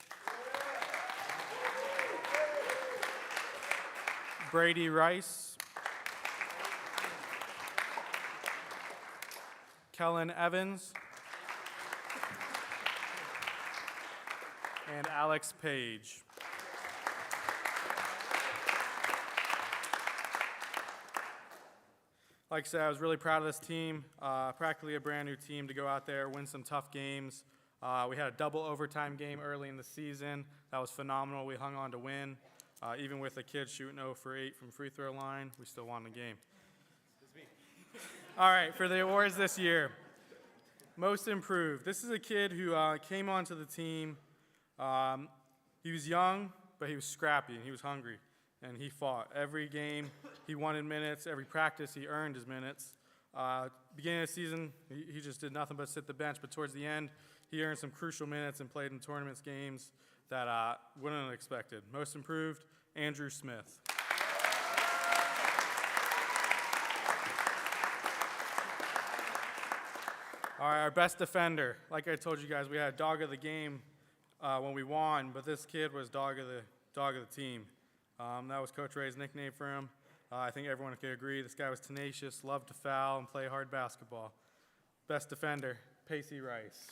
Brady Rice. Kellen Evans. And Alex Page. Like I said, I was really proud of this team, practically a brand new team to go out there, win some tough games. We had a double overtime game early in the season. That was phenomenal. We hung on to win. Even with the kids shooting 0 for 8 from free throw line, we still won the game. All right, for the awards this year. Most improved. This is a kid who came onto the team. He was young, but he was scrappy and he was hungry. And he fought. Every game, he wanted minutes. Every practice, he earned his minutes. Beginning of the season, he just did nothing but sit the bench. But towards the end, he earned some crucial minutes and played in tournaments games that wouldn't have expected. Most improved, Andrew Smith. All right, our best defender. Like I told you guys, we had dog of the game when we won, but this kid was dog of the team. That was Coach Ray's nickname for him. I think everyone could agree. This guy was tenacious, loved to foul, and play hard basketball. Best defender, Pacey Rice.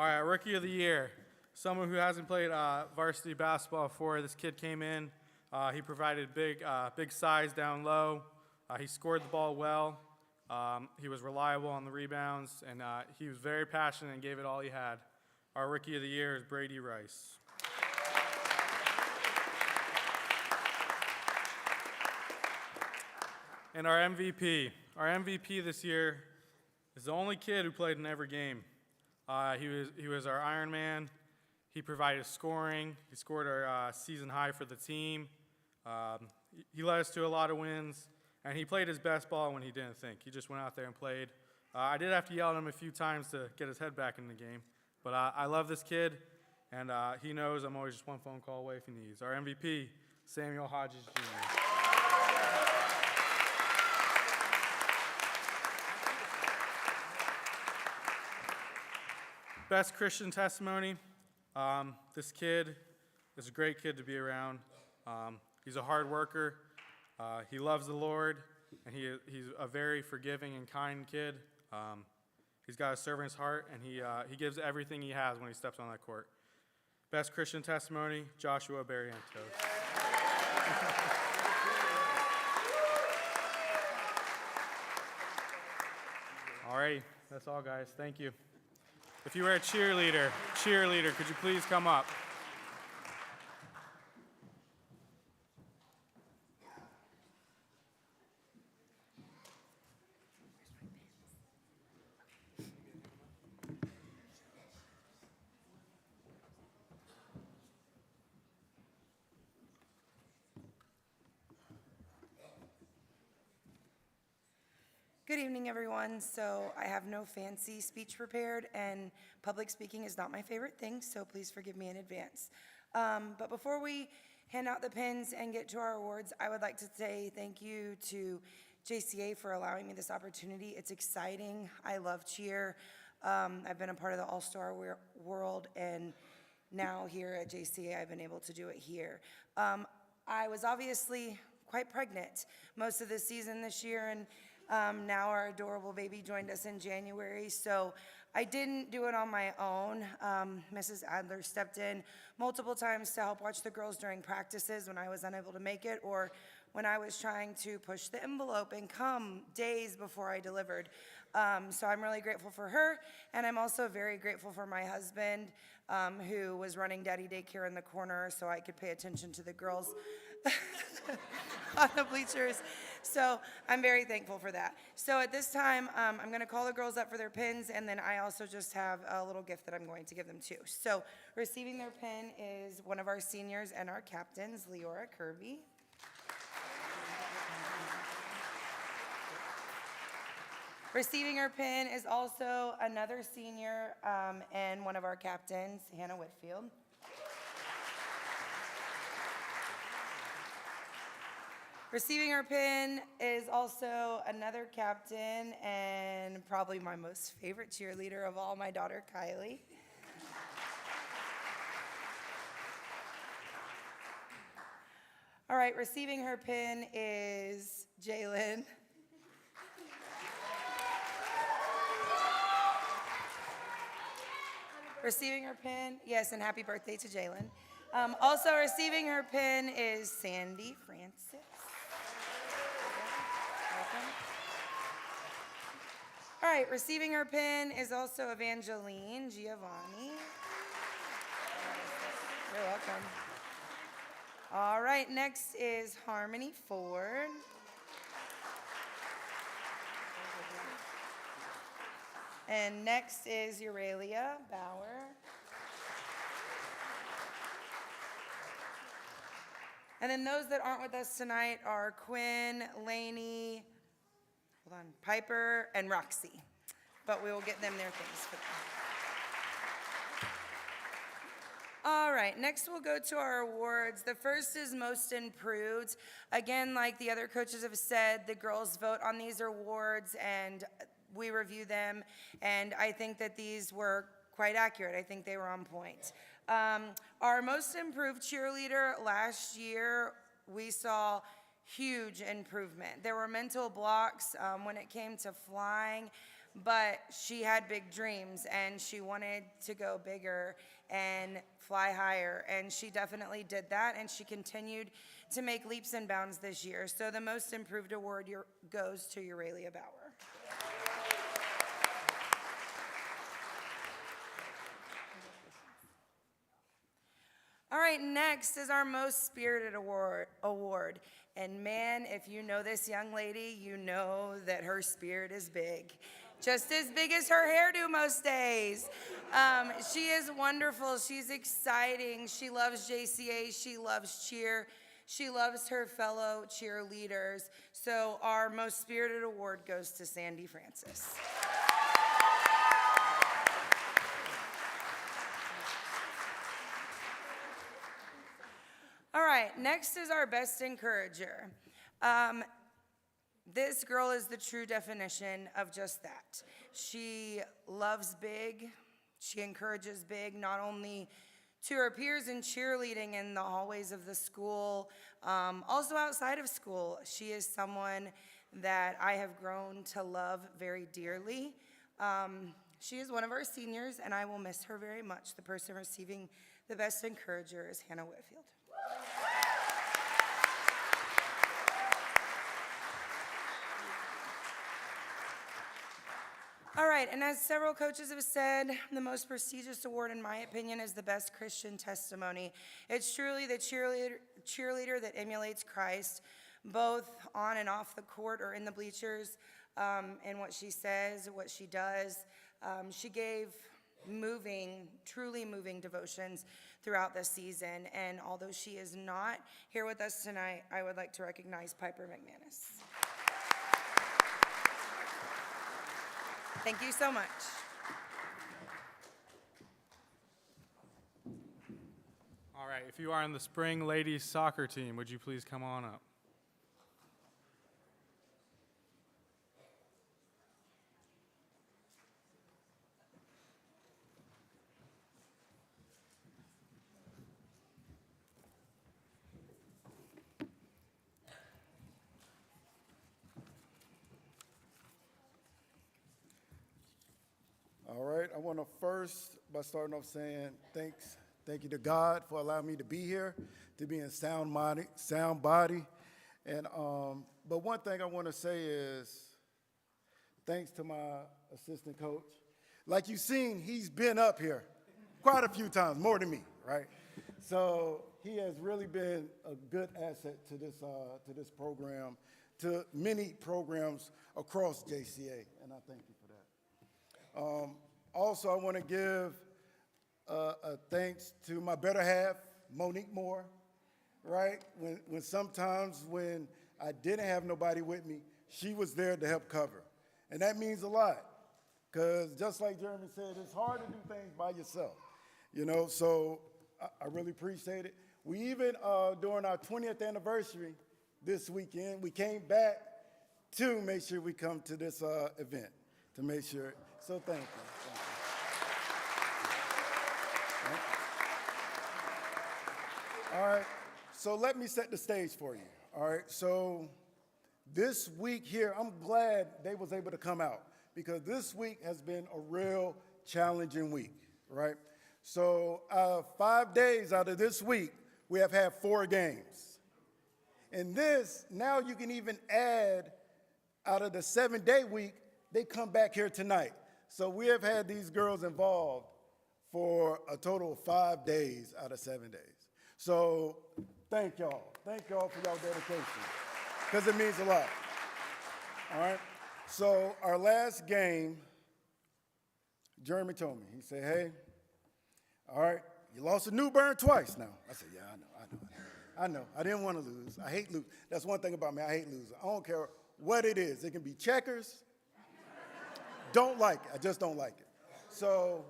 All right, Rookie of the Year. Someone who hasn't played varsity basketball before. This kid came in. He provided big size down low. He scored the ball well. He was reliable on the rebounds, and he was very passionate and gave it all he had. Our Rookie of the Year is Brady Rice. And our MVP. Our MVP this year is the only kid who played in every game. He was our Iron Man. He provided scoring. He scored our season high for the team. He led us to a lot of wins, and he played his best ball when he didn't think. He just went out there and played. I did have to yell at him a few times to get his head back in the game, but I love this kid, and he knows I'm always just one phone call away if he needs. Our MVP, Samuel Hodges Jr. Best Christian testimony. This kid is a great kid to be around. He's a hard worker. He loves the Lord, and he's a very forgiving and kind kid. He's got a servant's heart, and he gives everything he has when he steps on that court. Best Christian testimony, Joshua Barrientos. All right, that's all, guys. Thank you. If you were a cheerleader, could you please come up? Good evening, everyone. So I have no fancy speech prepared, and public speaking is not my favorite thing, so please forgive me in advance. But before we hand out the pins and get to our awards, I would like to say thank you to JCA for allowing me this opportunity. It's exciting. I love cheer. I've been a part of the All-Star world, and now here at JCA, I've been able to do it here. I was obviously quite pregnant most of the season this year, and now our adorable baby joined us in January, so I didn't do it on my own. Mrs. Adler stepped in multiple times to help watch the girls during practices when I was unable to make it, or when I was trying to push the envelope and come days before I delivered. So I'm really grateful for her, and I'm also very grateful for my husband, who was running daddy daycare in the corner so I could pay attention to the girls on the bleachers. So I'm very thankful for that. So at this time, I'm going to call the girls up for their pins, and then I also just have a little gift that I'm going to give them too. So receiving their pin is one of our seniors and our captains, Leora Kirby. Receiving her pin is also another senior and one of our captains, Hannah Whitfield. Receiving her pin is also another captain and probably my most favorite cheerleader of all, my daughter, Kylie. All right, receiving her pin is Jalen. Receiving her pin, yes, and happy birthday to Jalen. Also receiving her pin is Sandy Francis. Welcome. All right, receiving her pin is also Evangeline Giovanni. You're welcome. All right, next is Harmony Ford. And next is Aurelia Bauer. And then those that aren't with us tonight are Quinn, Lainey, Piper, and Roxy. But we will get them their things for them. All right, next we'll go to our awards. The first is Most Improved. Again, like the other coaches have said, the girls vote on these awards and we review them, and I think that these were quite accurate. I think they were on point. Our Most Improved cheerleader last year, we saw huge improvement. There were mental blocks when it came to flying. but she had big dreams and she wanted to go bigger and fly higher. And she definitely did that, and she continued to make leaps and bounds this year. So the Most Improved Award goes to Aurelia Bauer. All right, next is our Most Spirited Award. And man, if you know this young lady, you know that her spirit is big. Just as big as her hairdo most days. She is wonderful. She's exciting. She loves JCA. She loves cheer. She loves her fellow cheerleaders. So our Most Spirited Award goes to Sandy Francis. All right, next is our Best Encourager. This girl is the true definition of just that. She loves big. She encourages big, not only to her peers in cheerleading in the hallways of the school, also outside of school. She is someone that I have grown to love very dearly. She is one of our seniors, and I will miss her very much. The person receiving the Best Encourager is Hannah Whitfield. All right, and as several coaches have said, the most prestigious award, in my opinion, is the Best Christian Testimony. It's truly the cheerleader that emulates Christ, both on and off the court or in the bleachers, in what she says, what she does. She gave truly moving devotions throughout the season, and although she is not here with us tonight, I would like to recognize Piper McManus. Thank you so much. All right, if you are on the spring ladies soccer team, would you please come on up? All right, I want to first, by starting off saying thank you to God for allowing me to be here, to be in sound body. And, but one thing I want to say is thanks to my assistant coach. Like you've seen, he's been up here quite a few times, more than me, right? So he has really been a good asset to this program, to many programs across JCA, and I thank you for that. Also, I want to give a thanks to my better half, Monique Moore, right? When sometimes when I didn't have nobody with me, she was there to help cover. And that means a lot, because just like Jeremy said, it's hard to do things by yourself, you know, so I really appreciate it. We even, during our 20th anniversary this weekend, we came back to make sure we come to this event, to make sure, so thank you. All right, so let me set the stage for you. All right, so this week here, I'm glad they was able to come out because this week has been a real challenging week, right? So 5 days out of this week, we have had 4 games. And this, now you can even add out of the 7-day week, they come back here tonight. So we have had these girls involved for a total of 5 days out of 7 days. So thank y'all. Thank y'all for y'all dedication, because it means a lot. All right? So our last game, Jeremy told me, he said, hey, all right, you lost to New Bern twice now. I said, yeah, I know. I didn't want to lose. I hate lose. That's one thing about me. I hate losing. I don't care what it is. It can be checkers. Don't like it. I just don't like it. So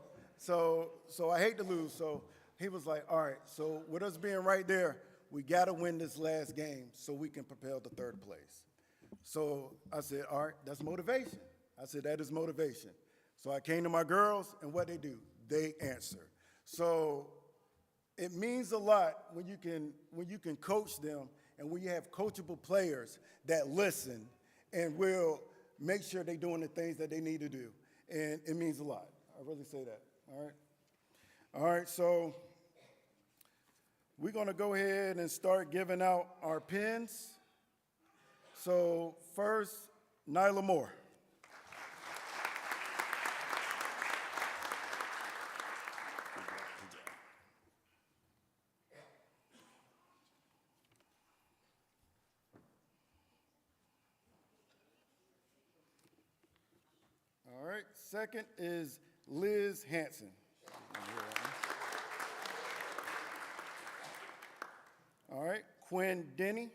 I hate to lose. So he was like, all right, so with us being right there, we got to win this last game so we can propel to 3rd place. So I said, all right, that's motivation. I said, that is motivation. So I came to my girls, and what they do, they answer. So it means a lot when you can coach them and when you have coachable players that listen and will make sure they're doing the things that they need to do. And it means a lot. I really say that, all right? All right, so we're gonna go ahead and start giving out our pins. So first, Nyla Moore. All right, second is Liz Hanson. All right, Quinn Denny.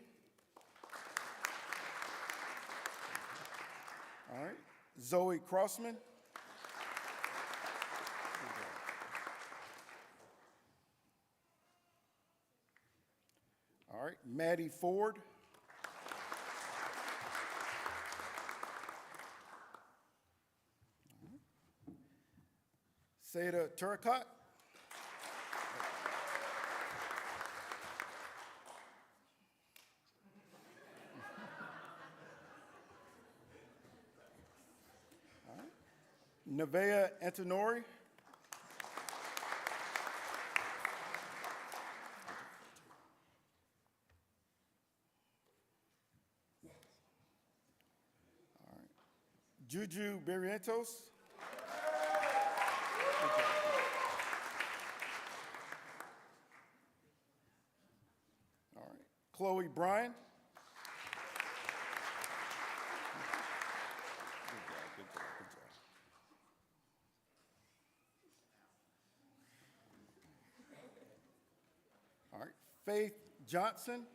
All right, Zoe Crossman. All right, Maddie Ford. Seda Turcott. Nevaeh Antonori. All right. Juju Barrientos. All right. Chloe Bryan. Good job. All right, Faith Johnson.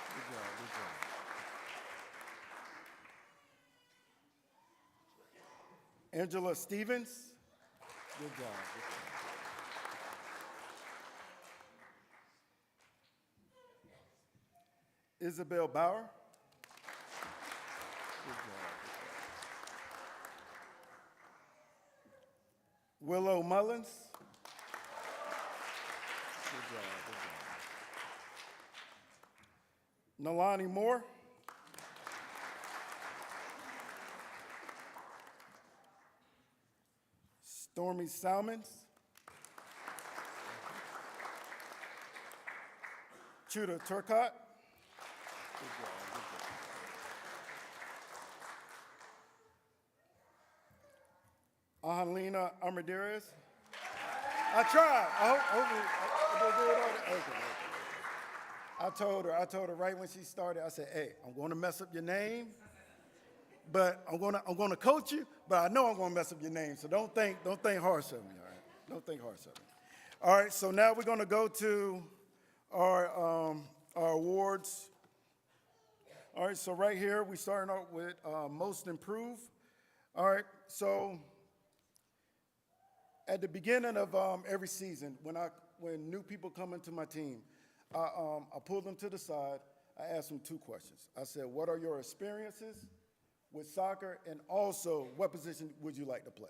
Good job. Angela Stevens. Good job. Isabel Bauer. Good job. Willow Mullins. Good job. Nalani Moore. Stormy Salmons. Chuda Turcott. Good job. Angelina Armadillas. I tried. Hopefully, I did it all. Okay. I told her right when she started, I said, hey, I'm going to mess up your name, but I'm going to coach you, but I know I'm going to mess up your name, so don't think harsh of me, all right? Don't think harsh of me. All right, so now we're going to go to our awards. All right, so right here, we starting out with most improved. All right, so at the beginning of every season, when new people come into my team, I pull them to the side. I ask them two questions. I said, what are your experiences with soccer, and also what position would you like to play?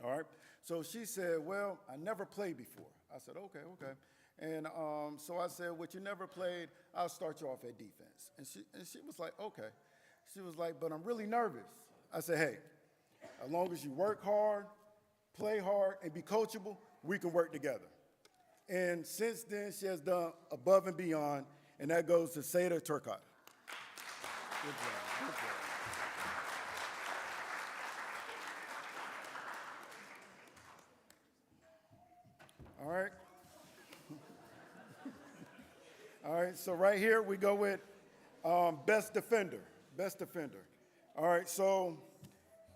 All right. So she said, well, I never played before. I said, okay. And so I said, what you never played, I'll start you off at defense. And she was like, okay. She was like, but I'm really nervous. I said, hey, as long as you work hard, play hard, and be coachable, we can work together. And since then, she has done above and beyond, and that goes to Seda Turcott. Good job. All right. All right, so right here we go with best defender. All right, so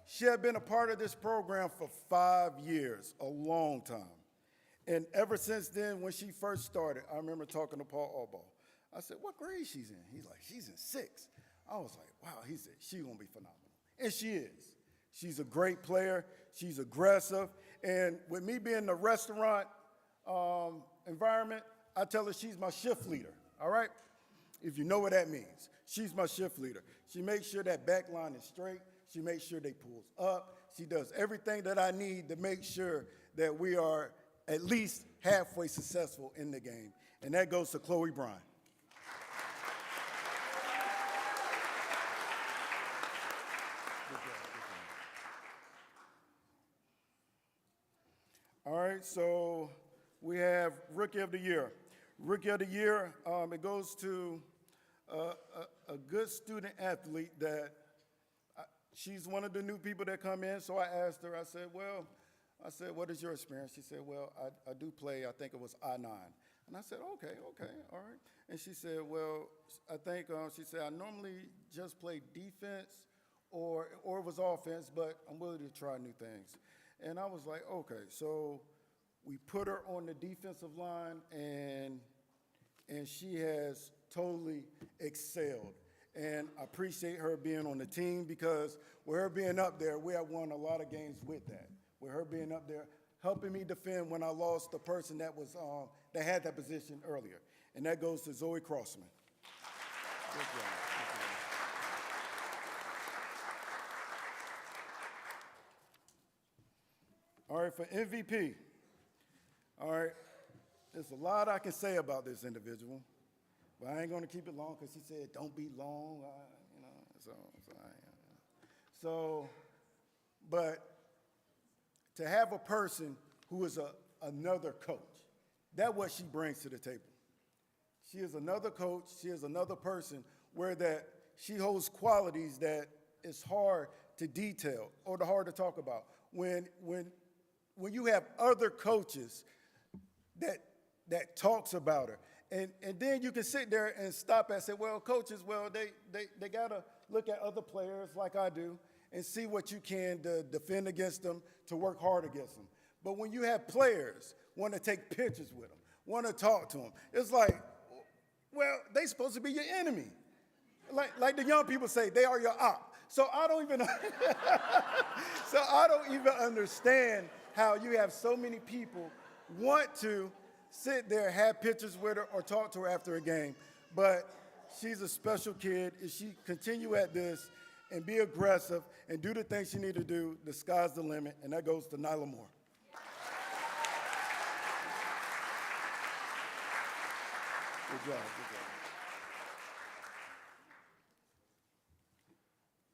she had been a part of this program for 5 years, a long time. And ever since then, when she first started, I remember talking to Paul Albaugh. I said, what grade she's in? He's like, she's in 6th. I was like, wow, he said, she's going to be phenomenal. And she is. She's a great player. She's aggressive. And with me being in the restaurant environment, I tell her she's my shift leader, all right? If you know what that means. She's my shift leader. She makes sure that back line is straight. She makes sure they pulls up. She does everything that I need to make sure that we are at least halfway successful in the game. And that goes to Chloe Bryan. right, so we have Rookie of the Year. Rookie of the Year, it goes to a good student athlete that she's one of the new people that come in. So I asked her, I said, what is your experience? She said, well, I do play, I think it was I-9. And I said, okay, all right. And she said, well, I think, she said, I normally just play defense or it was offense, but I'm willing to try new things. And I was like, okay. So we put her on the defensive line, and she has totally excelled. And I appreciate her being on the team, because with her being up there, we have won a lot of games with that. With her being up there, helping me defend when I lost the person that was that had that position earlier. And that goes to Zoe Crossman. Good job. All right, for MVP. All right, there's a lot I can say about this individual, but I ain't gonna keep it long because she said don't be long, but to have a person who is another coach, that's what she brings to the table. She is another coach, she is another person where that she holds qualities that is hard to detail or hard to talk about. When you have other coaches that talks about her, and then you can sit there and stop and say, well, coaches, well, they gotta look at other players like I do and see what you can to defend against them, to work hard against them. But when you have players want to take pictures with them, want to talk to them, it's like, well, they supposed to be your enemy. Like the young people say, they are your op. So I don't even understand how you have so many people want to sit there, have pictures with her, or talk to her after a game. But she's a special kid. If she continue at this and be aggressive and do the things she need to do, the sky's the limit, and that goes to Nyla Moore. Good job.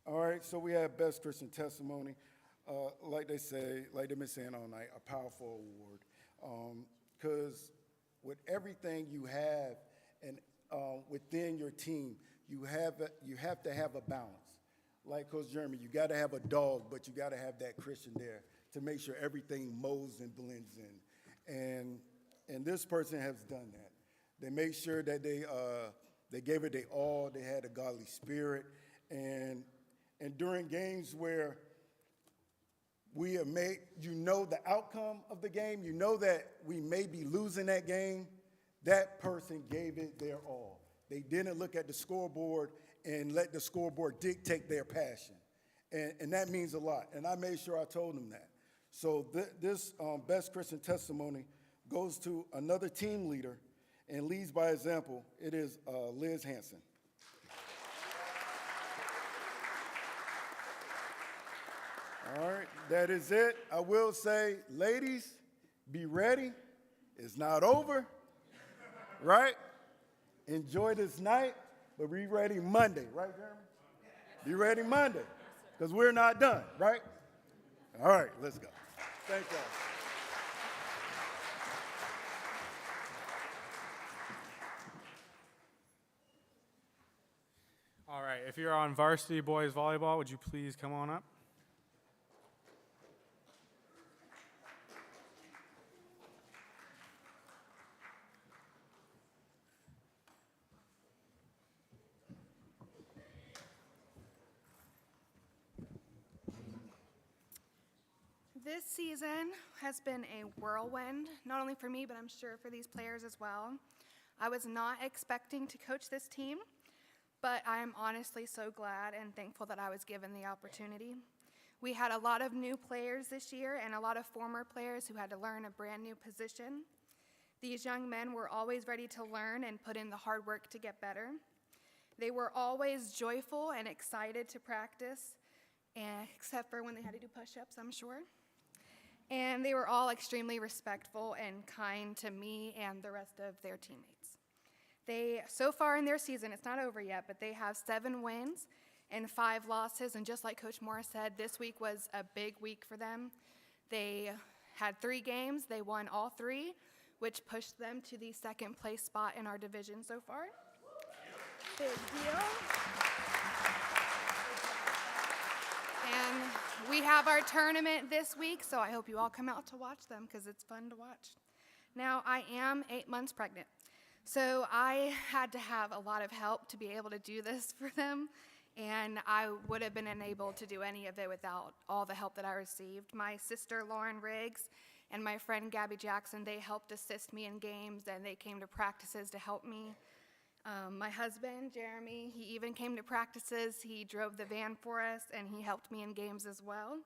All right, so we have Best Christian Testimony. Like they've been saying all night, a powerful award. Because with everything you have and within your team, you have to have a balance. Like Coach Jeremy, you got to have a dog, but you got to have that Christian there to make sure everything molds and blends in. And this person has done that. They made sure that they gave it their all. They had a godly spirit, and during games where we have made, the outcome of the game, that we may be losing that game, that person gave it their all. They didn't look at the scoreboard and let the scoreboard dictate their passion. And that means a lot. And I made sure I told them that. So this Best Christian Testimony goes to another team leader and leads by example. It is Liz Hanson. All right, that is it. I will say, ladies, be ready. It's not over, right? Enjoy this night, but be ready Monday, right, Jeremy? Be ready Monday, because we're not done, right? All right, let's go. Thank y'all. All right, if you're on varsity boys volleyball, would you please come on up? This season has been a whirlwind, not only for me, but I'm sure for these players as well. I was not expecting to coach this team, but I am honestly so glad and thankful that I was given the opportunity. We had a lot of new players this year and a lot of former players who had to learn a brand new position. These young men were always ready to learn and put in the hard work to get better. They were always joyful and excited to practice, except for when they had to do push-ups, I'm sure. And they were all extremely respectful and kind to me and the rest of their teammates. So far in their season, it's not over yet, but they have 7 wins and 5 losses. And just like Coach Morris said, this week was a big week for them. They had 3 games. They won all 3, which pushed them to the second place spot in our division so far. Big deal. And we have our tournament this week, so I hope you all come out to watch them because it's fun to watch. Now, I am 8 months pregnant, so I had to have a lot of help to be able to do this for them, and I would have been unable to do any of it without all the help that I received. My sister, Lauren Riggs, and my friend, Gabby Jackson, they helped assist me in games, and they came to practices to help me. My husband, Jeremy, he even came to practices. He drove the van for us, and he helped me in games as well.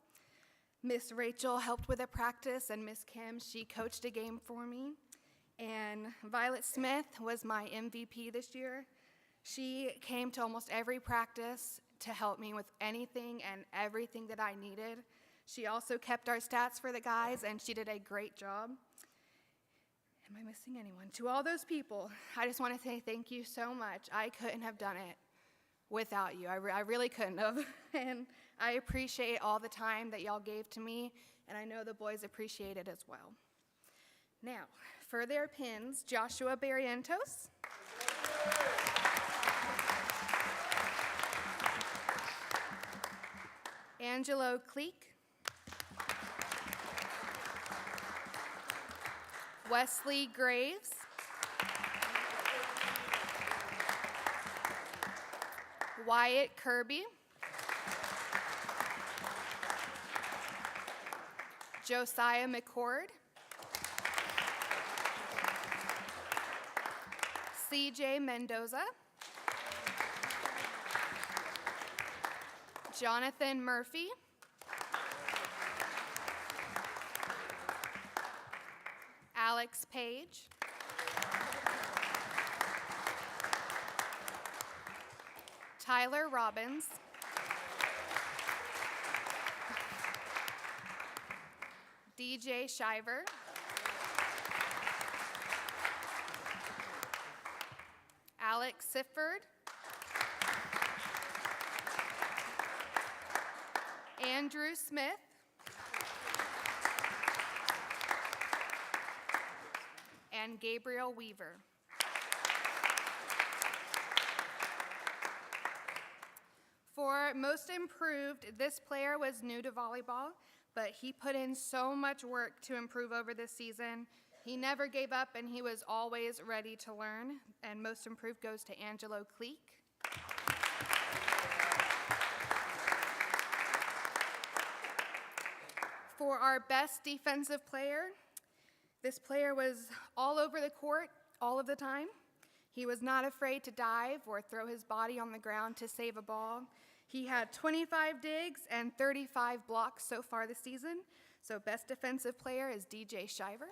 Miss Rachel helped with a practice, and Miss Kim, she coached a game for me. And Violet Smith was my MVP this year. She came to almost every practice to help me with anything and everything that I needed. She also kept our stats for the guys, and she did a great job. Am I missing anyone? To all those people, I just want to say thank you so much. I couldn't have done it without you. I really couldn't have. And I appreciate all the time that y'all gave to me, and I know the boys appreciate it as well. Now, for their pins, Joshua Barrientos. Angelo Cleek. Wesley Graves. Wyatt Kirby. Josiah McCord. CJ Mendoza. Jonathan Murphy. Alex Page. Tyler Robbins. DJ Shiver. Alex Sifford. Andrew Smith. And Gabriel Weaver. For most improved, this player was new to volleyball, but he put in so much work to improve over this season. He never gave up, and he was always ready to learn. And most improved goes to Angelo Cleek. For our best defensive player, this player was all over the court all of the time. He was not afraid to dive or throw his body on the ground to save a ball. He had 25 digs and 35 blocks so far this season. So best defensive player is DJ Shiver.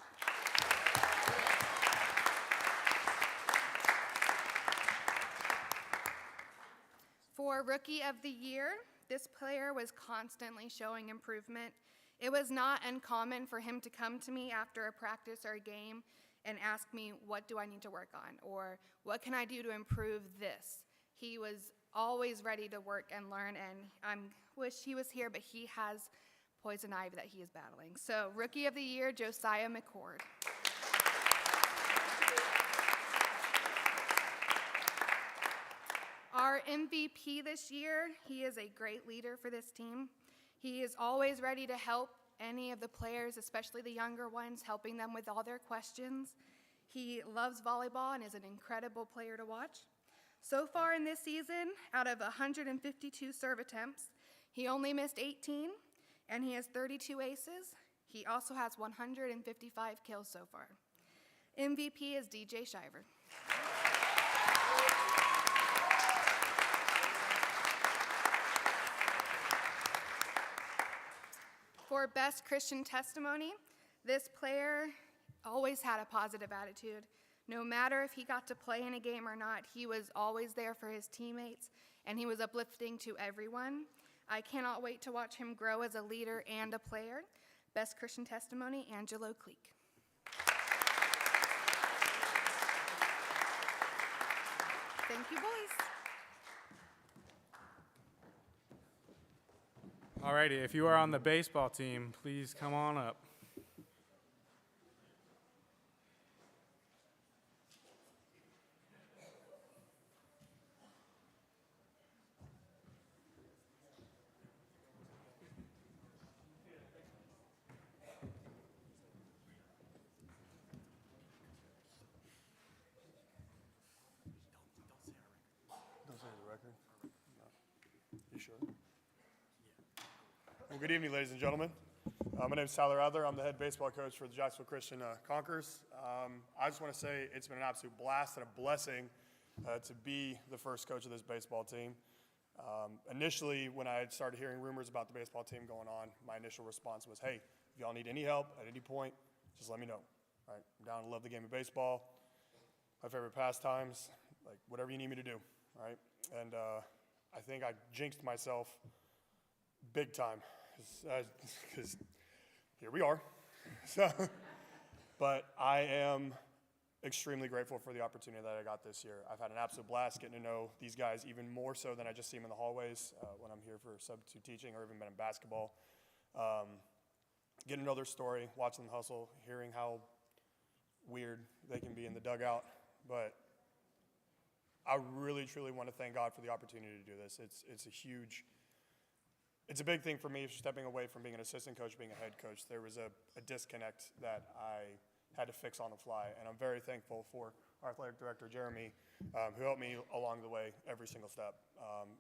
For Rookie of the Year, this player was constantly showing improvement. It was not uncommon for him to come to me after a practice or a game and ask me, what do I need to work on? Or what can I do to improve this? He was always ready to work and learn, and I wish he was here, but he has poison ivy that he is battling. So Rookie of the Year, Josiah McCord. Our MVP this year, he is a great leader for this team. He is always ready to help any of the players, especially the younger ones, helping them with all their questions. He loves volleyball and is an incredible player to watch. So far in this season, out of 152 serve attempts, he only missed 18, and he has 32 aces. He also has 155 kills so far. MVP is DJ Shiver. For Best Christian Testimony, this player always had a positive attitude. No matter if he got to play in a game or not, he was always there for his teammates, and he was uplifting to everyone. I cannot wait to watch him grow as a leader and a player. Best Christian Testimony, Angelo Cleek. Thank you, boys. Alrighty, if you are on the baseball team, please come on up. Well, good evening, ladies and gentlemen. My name is Tyler Adler. I'm the head baseball coach for the Jacksonville Christian Conquerors. I just want to say it's been an absolute blast and a blessing to be the first coach of this baseball team. Initially, when I started hearing rumors about the baseball team going on, my initial response was, hey, if y'all need any help at any point, just let me know. All right? I'm down to love the game of baseball, my favorite pastimes, like whatever you need me to do. All right? And I think I jinxed myself big time because here we are. So, but I am extremely grateful for the opportunity that I got this year. I've had an absolute blast getting to know these guys even more so than I just see them in the hallways when I'm here for substitute teaching or even been in basketball. Getting to know their story, watching them hustle, hearing how weird they can be in the dugout. But I really, truly want to thank God for the opportunity to do this. It's a big thing for me stepping away from being an assistant coach, being a head coach. There was a disconnect that I had to fix on the fly, and I'm very thankful for our athletic director, Jeremy, who helped me along the way every single step.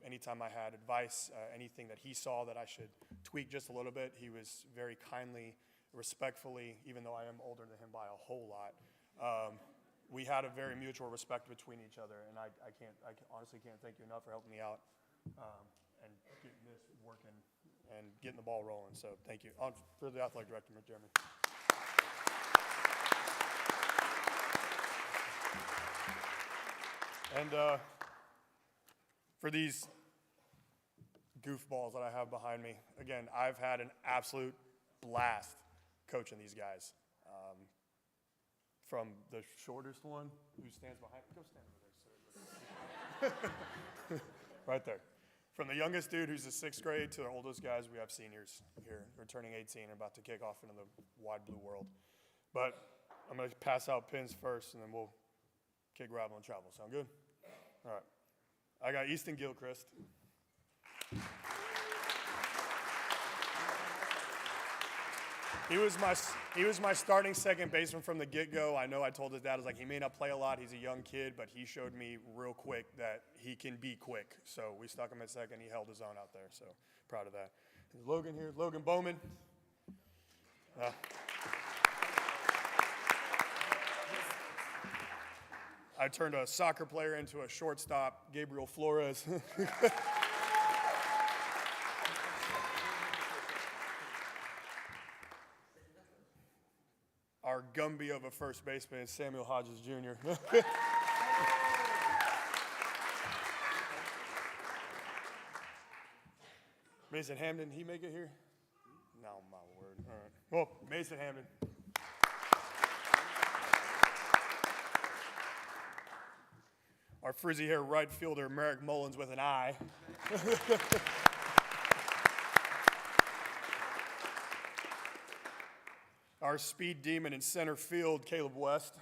Anytime I had advice, anything that he saw that I should tweak just a little bit, he was very kindly, respectfully, even though I am older than him by a whole lot. We had a very mutual respect between each other, and I honestly can't thank you enough for helping me out and getting this working and getting the ball rolling. So thank you. On for the athletic director, Jeremy. And for these goofballs that I have behind me, again, I've had an absolute blast coaching these guys. From the shortest one, who stands behind, go stand over there, sir. Right there. From the youngest dude who's the 6th grade to the oldest guys, we have seniors here. They're turning 18 and about to kick off into the wide blue world. But I'm going to pass out pins first, and then we'll kick, gravel, and travel. Sound good? All right. I got Easton Gilchrist. He was my starting second baseman from the get-go. I know I told his dad, I was like, he may not play a lot. He's a young kid, but he showed me real quick that he can be quick. So we stuck him at second. He held his own out there. So proud of that. There's Logan here, Logan Bowman. I turned a soccer player into a shortstop, Gabriel Flores. Our Gumby of a first baseman, Samuel Hodges Jr. Mason Hamden, he make it here? No, my word. All right. Well, Mason Hamden. Our frizzy hair right fielder, Merrick Mullins with an eye. Our speed demon in center field, Caleb West.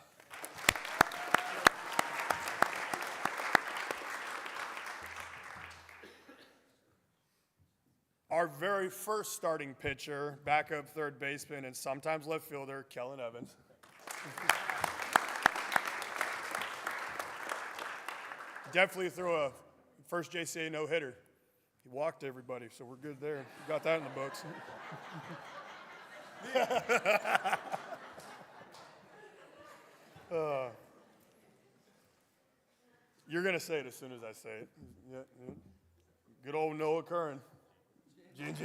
Our very first starting pitcher, backup third baseman, and sometimes left fielder, Kellen Evans. Definitely threw a first JCA no-hitter. He walked everybody, so we're good there. We got that in the books. You're going to say it as soon as I say it. Yeah. Good old Noah Curran. GG.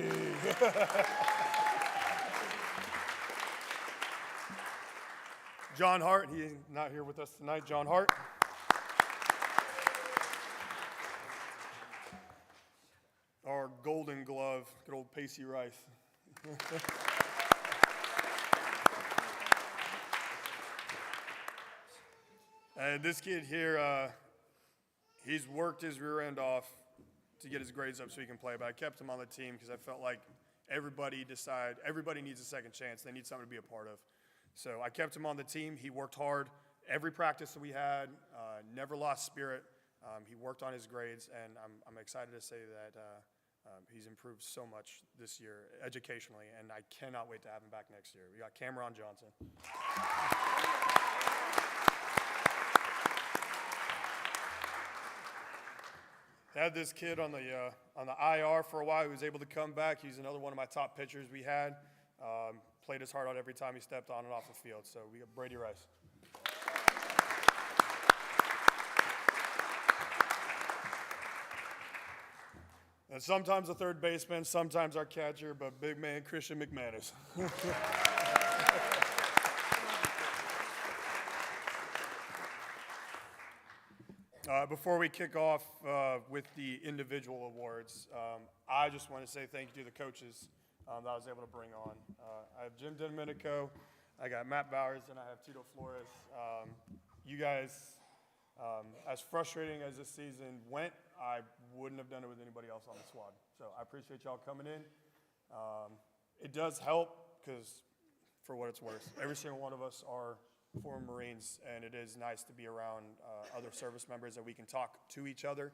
John Hart, he's not here with us tonight. John Hart. Our golden glove, good old Pacey Rice. And this kid here, he's worked his rear end off to get his grades up so he can play, but I kept him on the team because I felt like everybody needs a second chance. They need something to be a part of. So I kept him on the team. He worked hard every practice that we had, never lost spirit. He worked on his grades, and I'm excited to say that he's improved so much this year educationally, and I cannot wait to have him back next year. We got Cameron Johnson. had this kid on the IR for a while. He was able to come back. He's another one of my top pitchers we had. Played his heart out every time he stepped on and off the field. So we got Brady Rice. And sometimes a third baseman, sometimes our catcher, but big man Christian McManus. Before we kick off with the individual awards, I just want to say thank you to the coaches that I was able to bring on. I have Jim Domenico, I got Matt Bowers, and I have Tito Flores. You guys, as frustrating as this season went, I wouldn't have done it with anybody else on the squad. So I appreciate y'all coming in. It does help because, for what it's worth, every single one of us are former Marines, and it is nice to be around other service members that we can talk to each other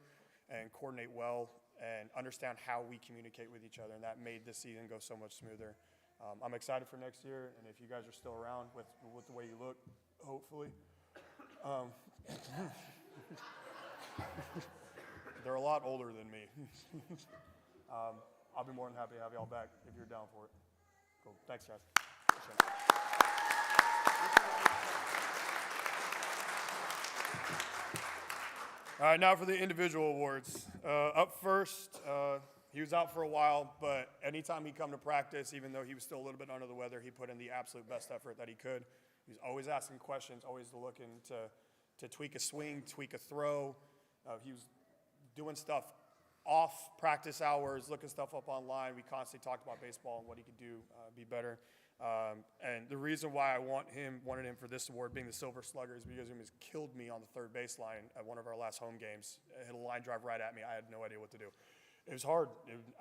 and coordinate well and understand how we communicate with each other, and that made this season go so much smoother. I'm excited for next year, and if you guys are still around with the way you look, hopefully. They're a lot older than me. I'll be more than happy to have y'all back if you're down for it. Cool. Thanks, guys. Appreciate it. All right, now for the individual awards. Up first, he was out for a while, but anytime he come to practice, even though he was still a little bit under the weather, he put in the absolute best effort that he could. He was always asking questions, always looking to tweak a swing, tweak a throw. He was doing stuff off practice hours, looking stuff up online. We constantly talked about baseball and what he could do, be better. And the reason why I wanted him for this award, being the Silver Slugger, is because he almost killed me on the third baseline at one of our last home games. Hit a line drive right at me. I had no idea what to do. It was hard.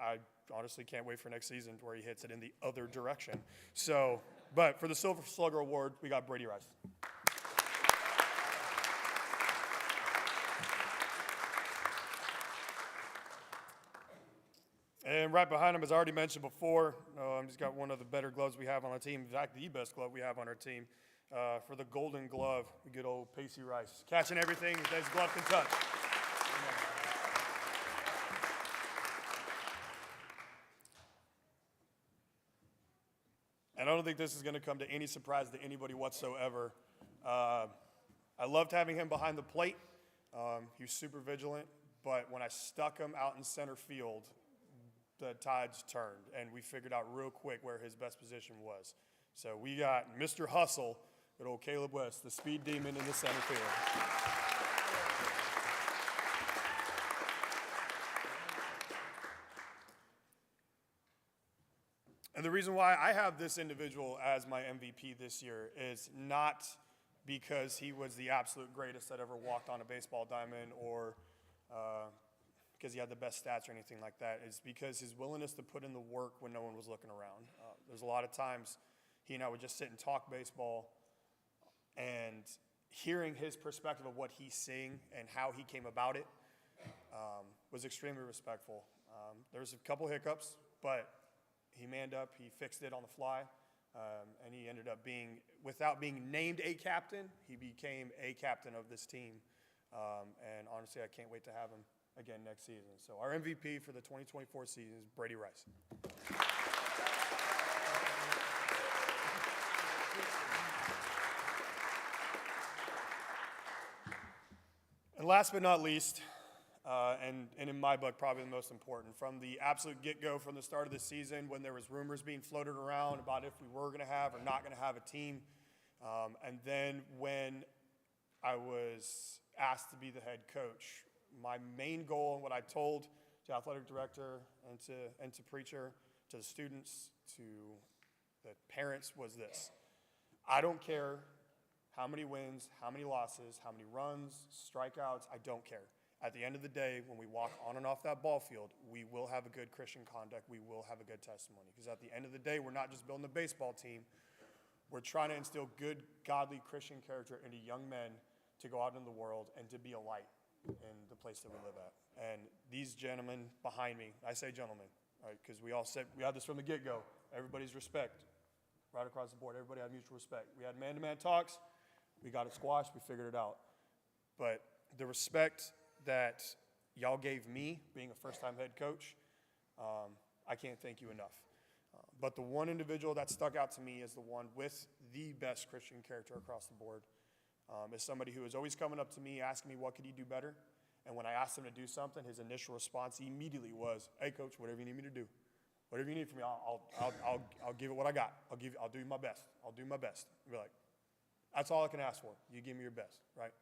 I honestly can't wait for next season where he hits it in the other direction. So, but for the Silver Slugger award, we got Brady Rice. And right behind him, as I already mentioned before, he's got one of the better gloves we have on our team. In fact, the best glove we have on our team. For the Golden Glove, good old Pacey Rice. Catching everything that his glove can touch. And I don't think this is going to come to any surprise to anybody whatsoever. I loved having him behind the plate. He was super vigilant. But when I stuck him out in center field, the tides turned, and we figured out real quick where his best position was. So we got Mr. Hustle, good old Caleb West, the speed demon in the center field. And the reason why I have this individual as my MVP this year is not because he was the absolute greatest that ever walked on a baseball diamond or because he had the best stats or anything like that. It's because his willingness to put in the work when no one was looking around. There's a lot of times he and I would just sit and talk baseball, and hearing his perspective of what he's seeing and how he came about it was extremely respectful. There was a couple hiccups, but he manned up, he fixed it on the fly, and he ended up being, without being named a captain, he became a captain of this team. And honestly, I can't wait to have him again next season. So our MVP for the 2024 season is Brady Rice. And last but not least, and in my book, probably the most important, from the absolute get-go, from the start of the season, when there was rumors being floated around about if we were going to have or not going to have a team, and then when I was asked to be the head coach, my main goal and what I told the athletic director and to Preacher, to the students, to the parents was this: I don't care how many wins, how many losses, how many runs, strikeouts, I don't care. At the end of the day, when we walk on and off that ball field, we will have a good Christian conduct, we will have a good testimony. Because at the end of the day, we're not just building a baseball team, we're trying to instill good, godly Christian character into young men to go out in the world and to be a light in the place that we live at. And these gentlemen behind me, I say gentlemen, right, because we all said, we had this from the get-go, everybody's respect, right across the board, everybody had mutual respect. We had man-to-man talks, we got it squashed, we figured it out. But the respect that y'all gave me being a first-time head coach. I can't thank you enough. But the one individual that stuck out to me as the one with the best Christian character across the board is somebody who is always coming up to me, asking me what could he do better. And when I asked him to do something, his initial response immediately was, "Hey, coach, whatever you need me to do, whatever you need from me, I'll give it what I got. I'll do my best. I'll do my best." I'll be like, that's all I can ask for. You give me your best, right?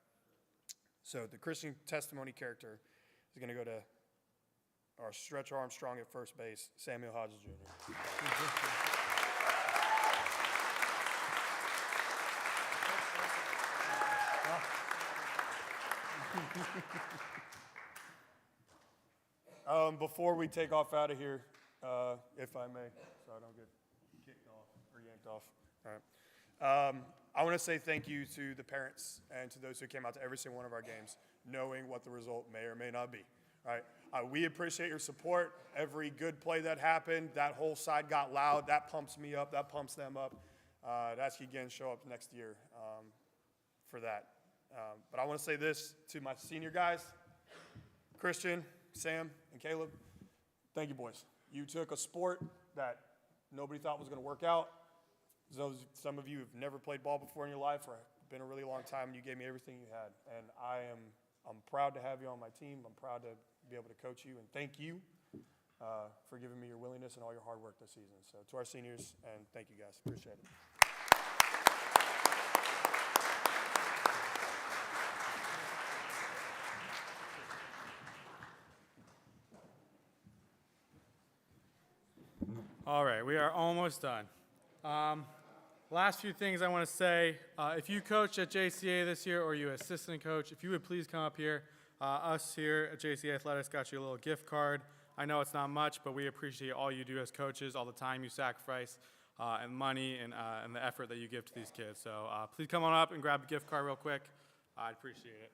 So the Christian testimony character is going to go to our Stretch Armstrong at first base, Samuel Hodges Jr. Before we take off out of here, if I may, so I don't get kicked off or yanked off. All right. I want to say thank you to the parents and to those who came out to every single one of our games, knowing what the result may or may not be. All right. We appreciate your support. Every good play that happened, that whole side got loud. That pumps me up. That pumps them up. I'd ask you again, show up next year for that. But I want to say this to my senior guys, Christian, Sam, and Caleb. Thank you, boys. You took a sport that nobody thought was going to work out. Some of you have never played ball before in your life or been a really long time, and you gave me everything you had. And I'm proud to have you on my team. I'm proud to be able to coach you, and thank you for giving me your willingness and all your hard work this season. So to our seniors, and thank you guys. Appreciate it. All right, we are almost done. Last few things I want to say. If you coached at JCA this year or you assistant coach, if you would please come up here. Us here at JCA Athletics got you a little gift card. I know it's not much, but we appreciate all you do as coaches, all the time you sacrifice, and money and the effort that you give to these kids. So please come on up and grab a gift card real quick. I'd appreciate it.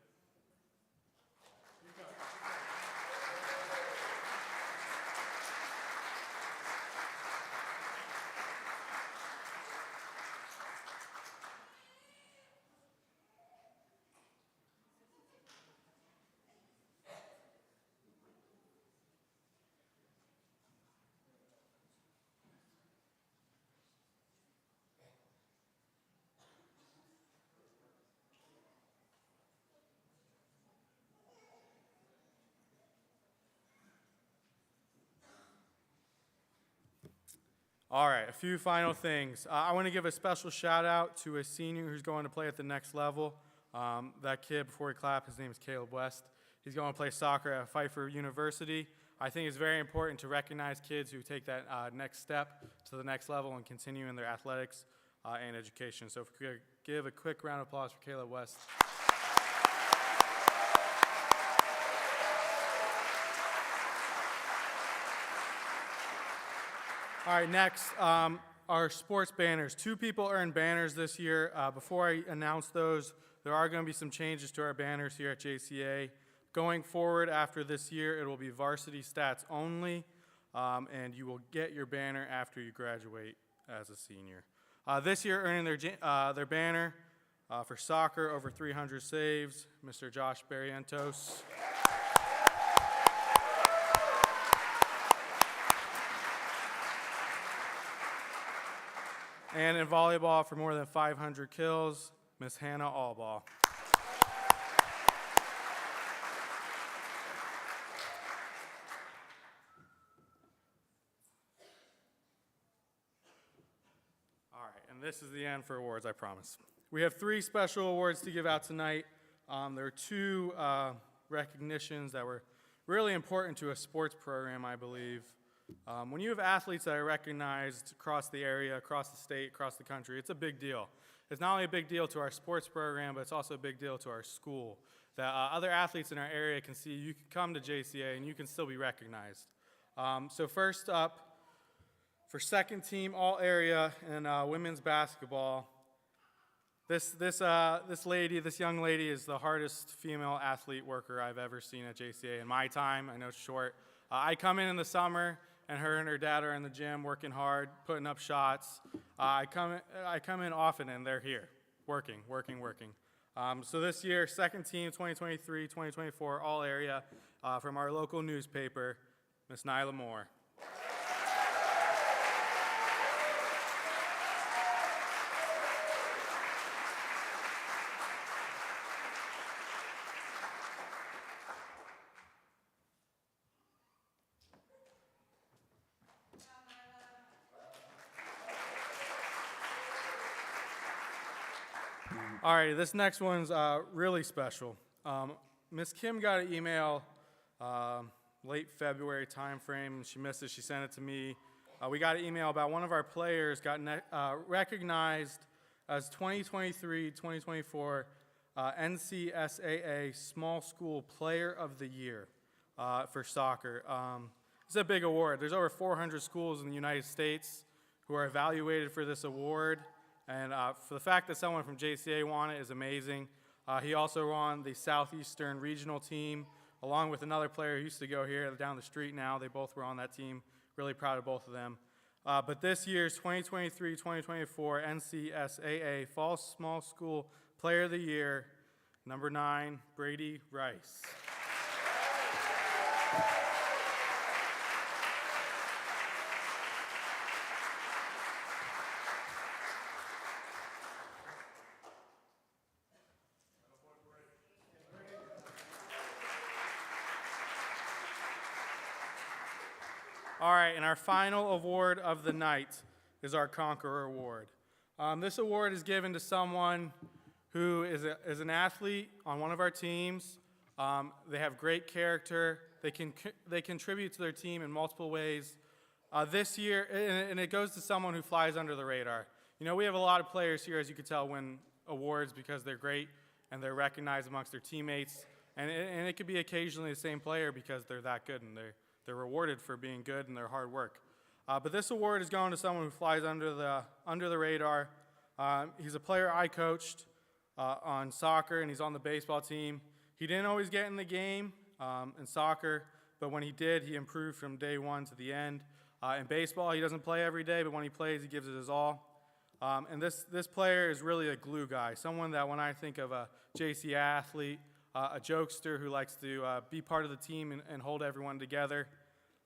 All right, a few final things. I want to give a special shout out to a senior who's going to play at the next level. That kid, before we clap, his name is Caleb West. He's going to play soccer at Pfeiffer University. I think it's very important to recognize kids who take that next step to the next level and continue in their athletics and education. So if we could give a quick round of applause for Caleb West. All right, next, our sports banners. 2 people earned banners this year. Before I announce those, there are going to be some changes to our banners here at JCA. Going forward after this year, it will be varsity stats only, and you will get your banner after you graduate as a senior. This year, earning their banner for soccer, over 300 saves, Mr. Josh Barrientos. And in volleyball, for more than 500 kills, Miss Hannah Allball. All right, and this is the end for awards, I promise. We have 3 special awards to give out tonight. There are 2 recognitions that were really important to a sports program, I believe. When you have athletes that are recognized across the area, across the state, across the country, it's a big deal. It's not only a big deal to our sports program, but it's also a big deal to our school. That other athletes in our area can see you can come to JCA and you can still be recognized. So first up, for second team all area in women's basketball, this young lady is the hardest female athlete worker I've ever seen at JCA in my time. I know it's short. I come in the summer, and her dad are in the gym working hard, putting up shots. I come in often, and they're here, working. So this year, second team, 2023-2024, all area, from our local newspaper, Miss Nyla Moore. All right, this next one's really special. Miss Kim got an email late February timeframe, and she missed it. She sent it to me. We got an email about one of our players got recognized as 2023-2024 NCSAA Small School Player of the Year for soccer. It's a big award. There's over 400 schools in the United States who are evaluated for this award. And for the fact that someone from JCA won it is amazing. He also won the Southeastern Regional team, along with another player who used to go here down the street now. They both were on that team. Really proud of both of them. But this year's 2023-2024 NCSAA Fall Small School Player of the Year, number 9, Brady Rice. All right, and our final award of the night is our Conqueror Award. This award is given to someone who is an athlete on one of our teams. They have great character. They contribute to their team in multiple ways. This year, and it goes to someone who flies under the radar. You know, we have a lot of players here, as you can tell, win awards because they're great and they're recognized amongst their teammates. And it could be occasionally the same player because they're that good and they're rewarded for being good and their hard work. But this award is going to someone who flies under the radar. He's a player I coached on soccer, and he's on the baseball team. He didn't always get in the game in soccer, but when he did, he improved from day one to the end. In baseball, he doesn't play every day, but when he plays, he gives it his all. And this player is really a glue guy, someone that when I think of a JCA athlete, a jokester who likes to be part of the team and hold everyone together.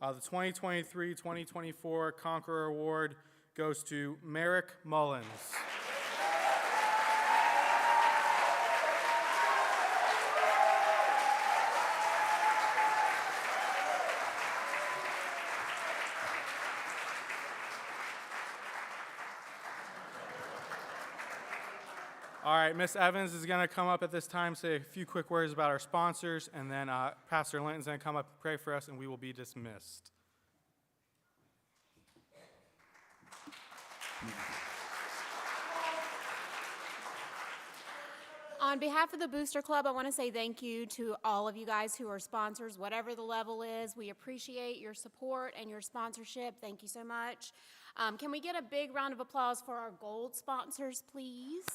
The 2023-2024 Conqueror Award goes to Merrick Mullins. All right, Miss Evans is going to come up at this time, say a few quick words about our sponsors, and then Pastor Linton's going to come up and pray for us, and we will be dismissed. On behalf of the Booster Club, I want to say thank you to all of you guys who are sponsors, whatever the level is. We appreciate your support and your sponsorship. Thank you so much. Can we get a big round of applause for our gold sponsors, please?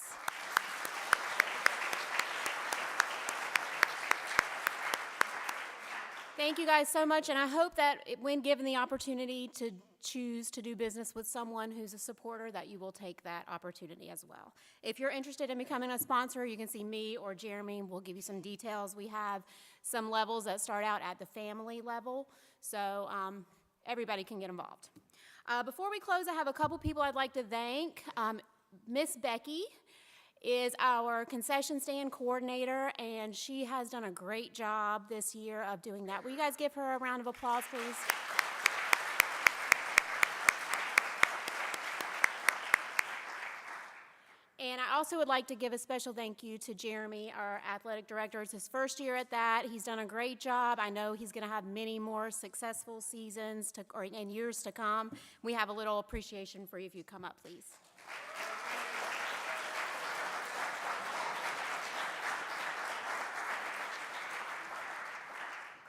Thank you guys so much, and I hope that when given the opportunity to choose to do business with someone who's a supporter, that you will take that opportunity as well. If you're interested in becoming a sponsor, you can see me or Jeremy. We'll give you some details. We have some levels that start out at the family level, so everybody can get involved. Before we close, I have a couple people I'd like to thank. Miss Becky is our concession stand coordinator, and she has done a great job this year of doing that. Will you guys give her a round of applause, please? And I also would like to give a special thank you to Jeremy, our athletic director. It's his first year at that. He's done a great job. I know he's going to have many more successful seasons and years to come. We have a little appreciation for you if you come up, please.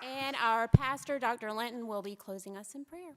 And our pastor, Dr. Linton, will be closing us in prayer.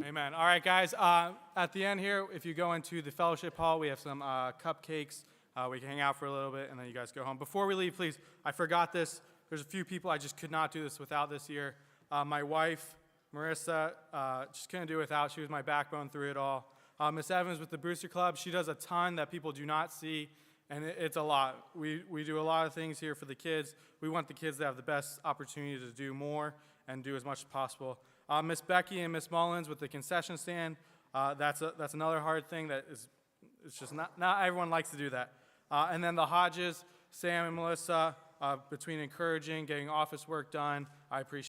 Amen. All right, guys. At the end here, if you go into the fellowship hall, we have some cupcakes. We can hang out for a little bit, and then you guys go home. Before we leave, please, I forgot this. There's a few people I just could not do this without this year. My wife, Marissa, just couldn't do it without. She was my backbone through it all. Miss Evans with the Brewster Club, she does a ton that people do not see, and it's a lot. We do a lot of things here for the kids. We want the kids to have the best opportunity to do more and do as much as possible. Miss Becky and Miss Mullins with the concession stand, that's another hard thing that is, it's just not everyone likes to do that. And then the Hodges, Sam and Melissa, between encouraging, getting office work done, I appreciate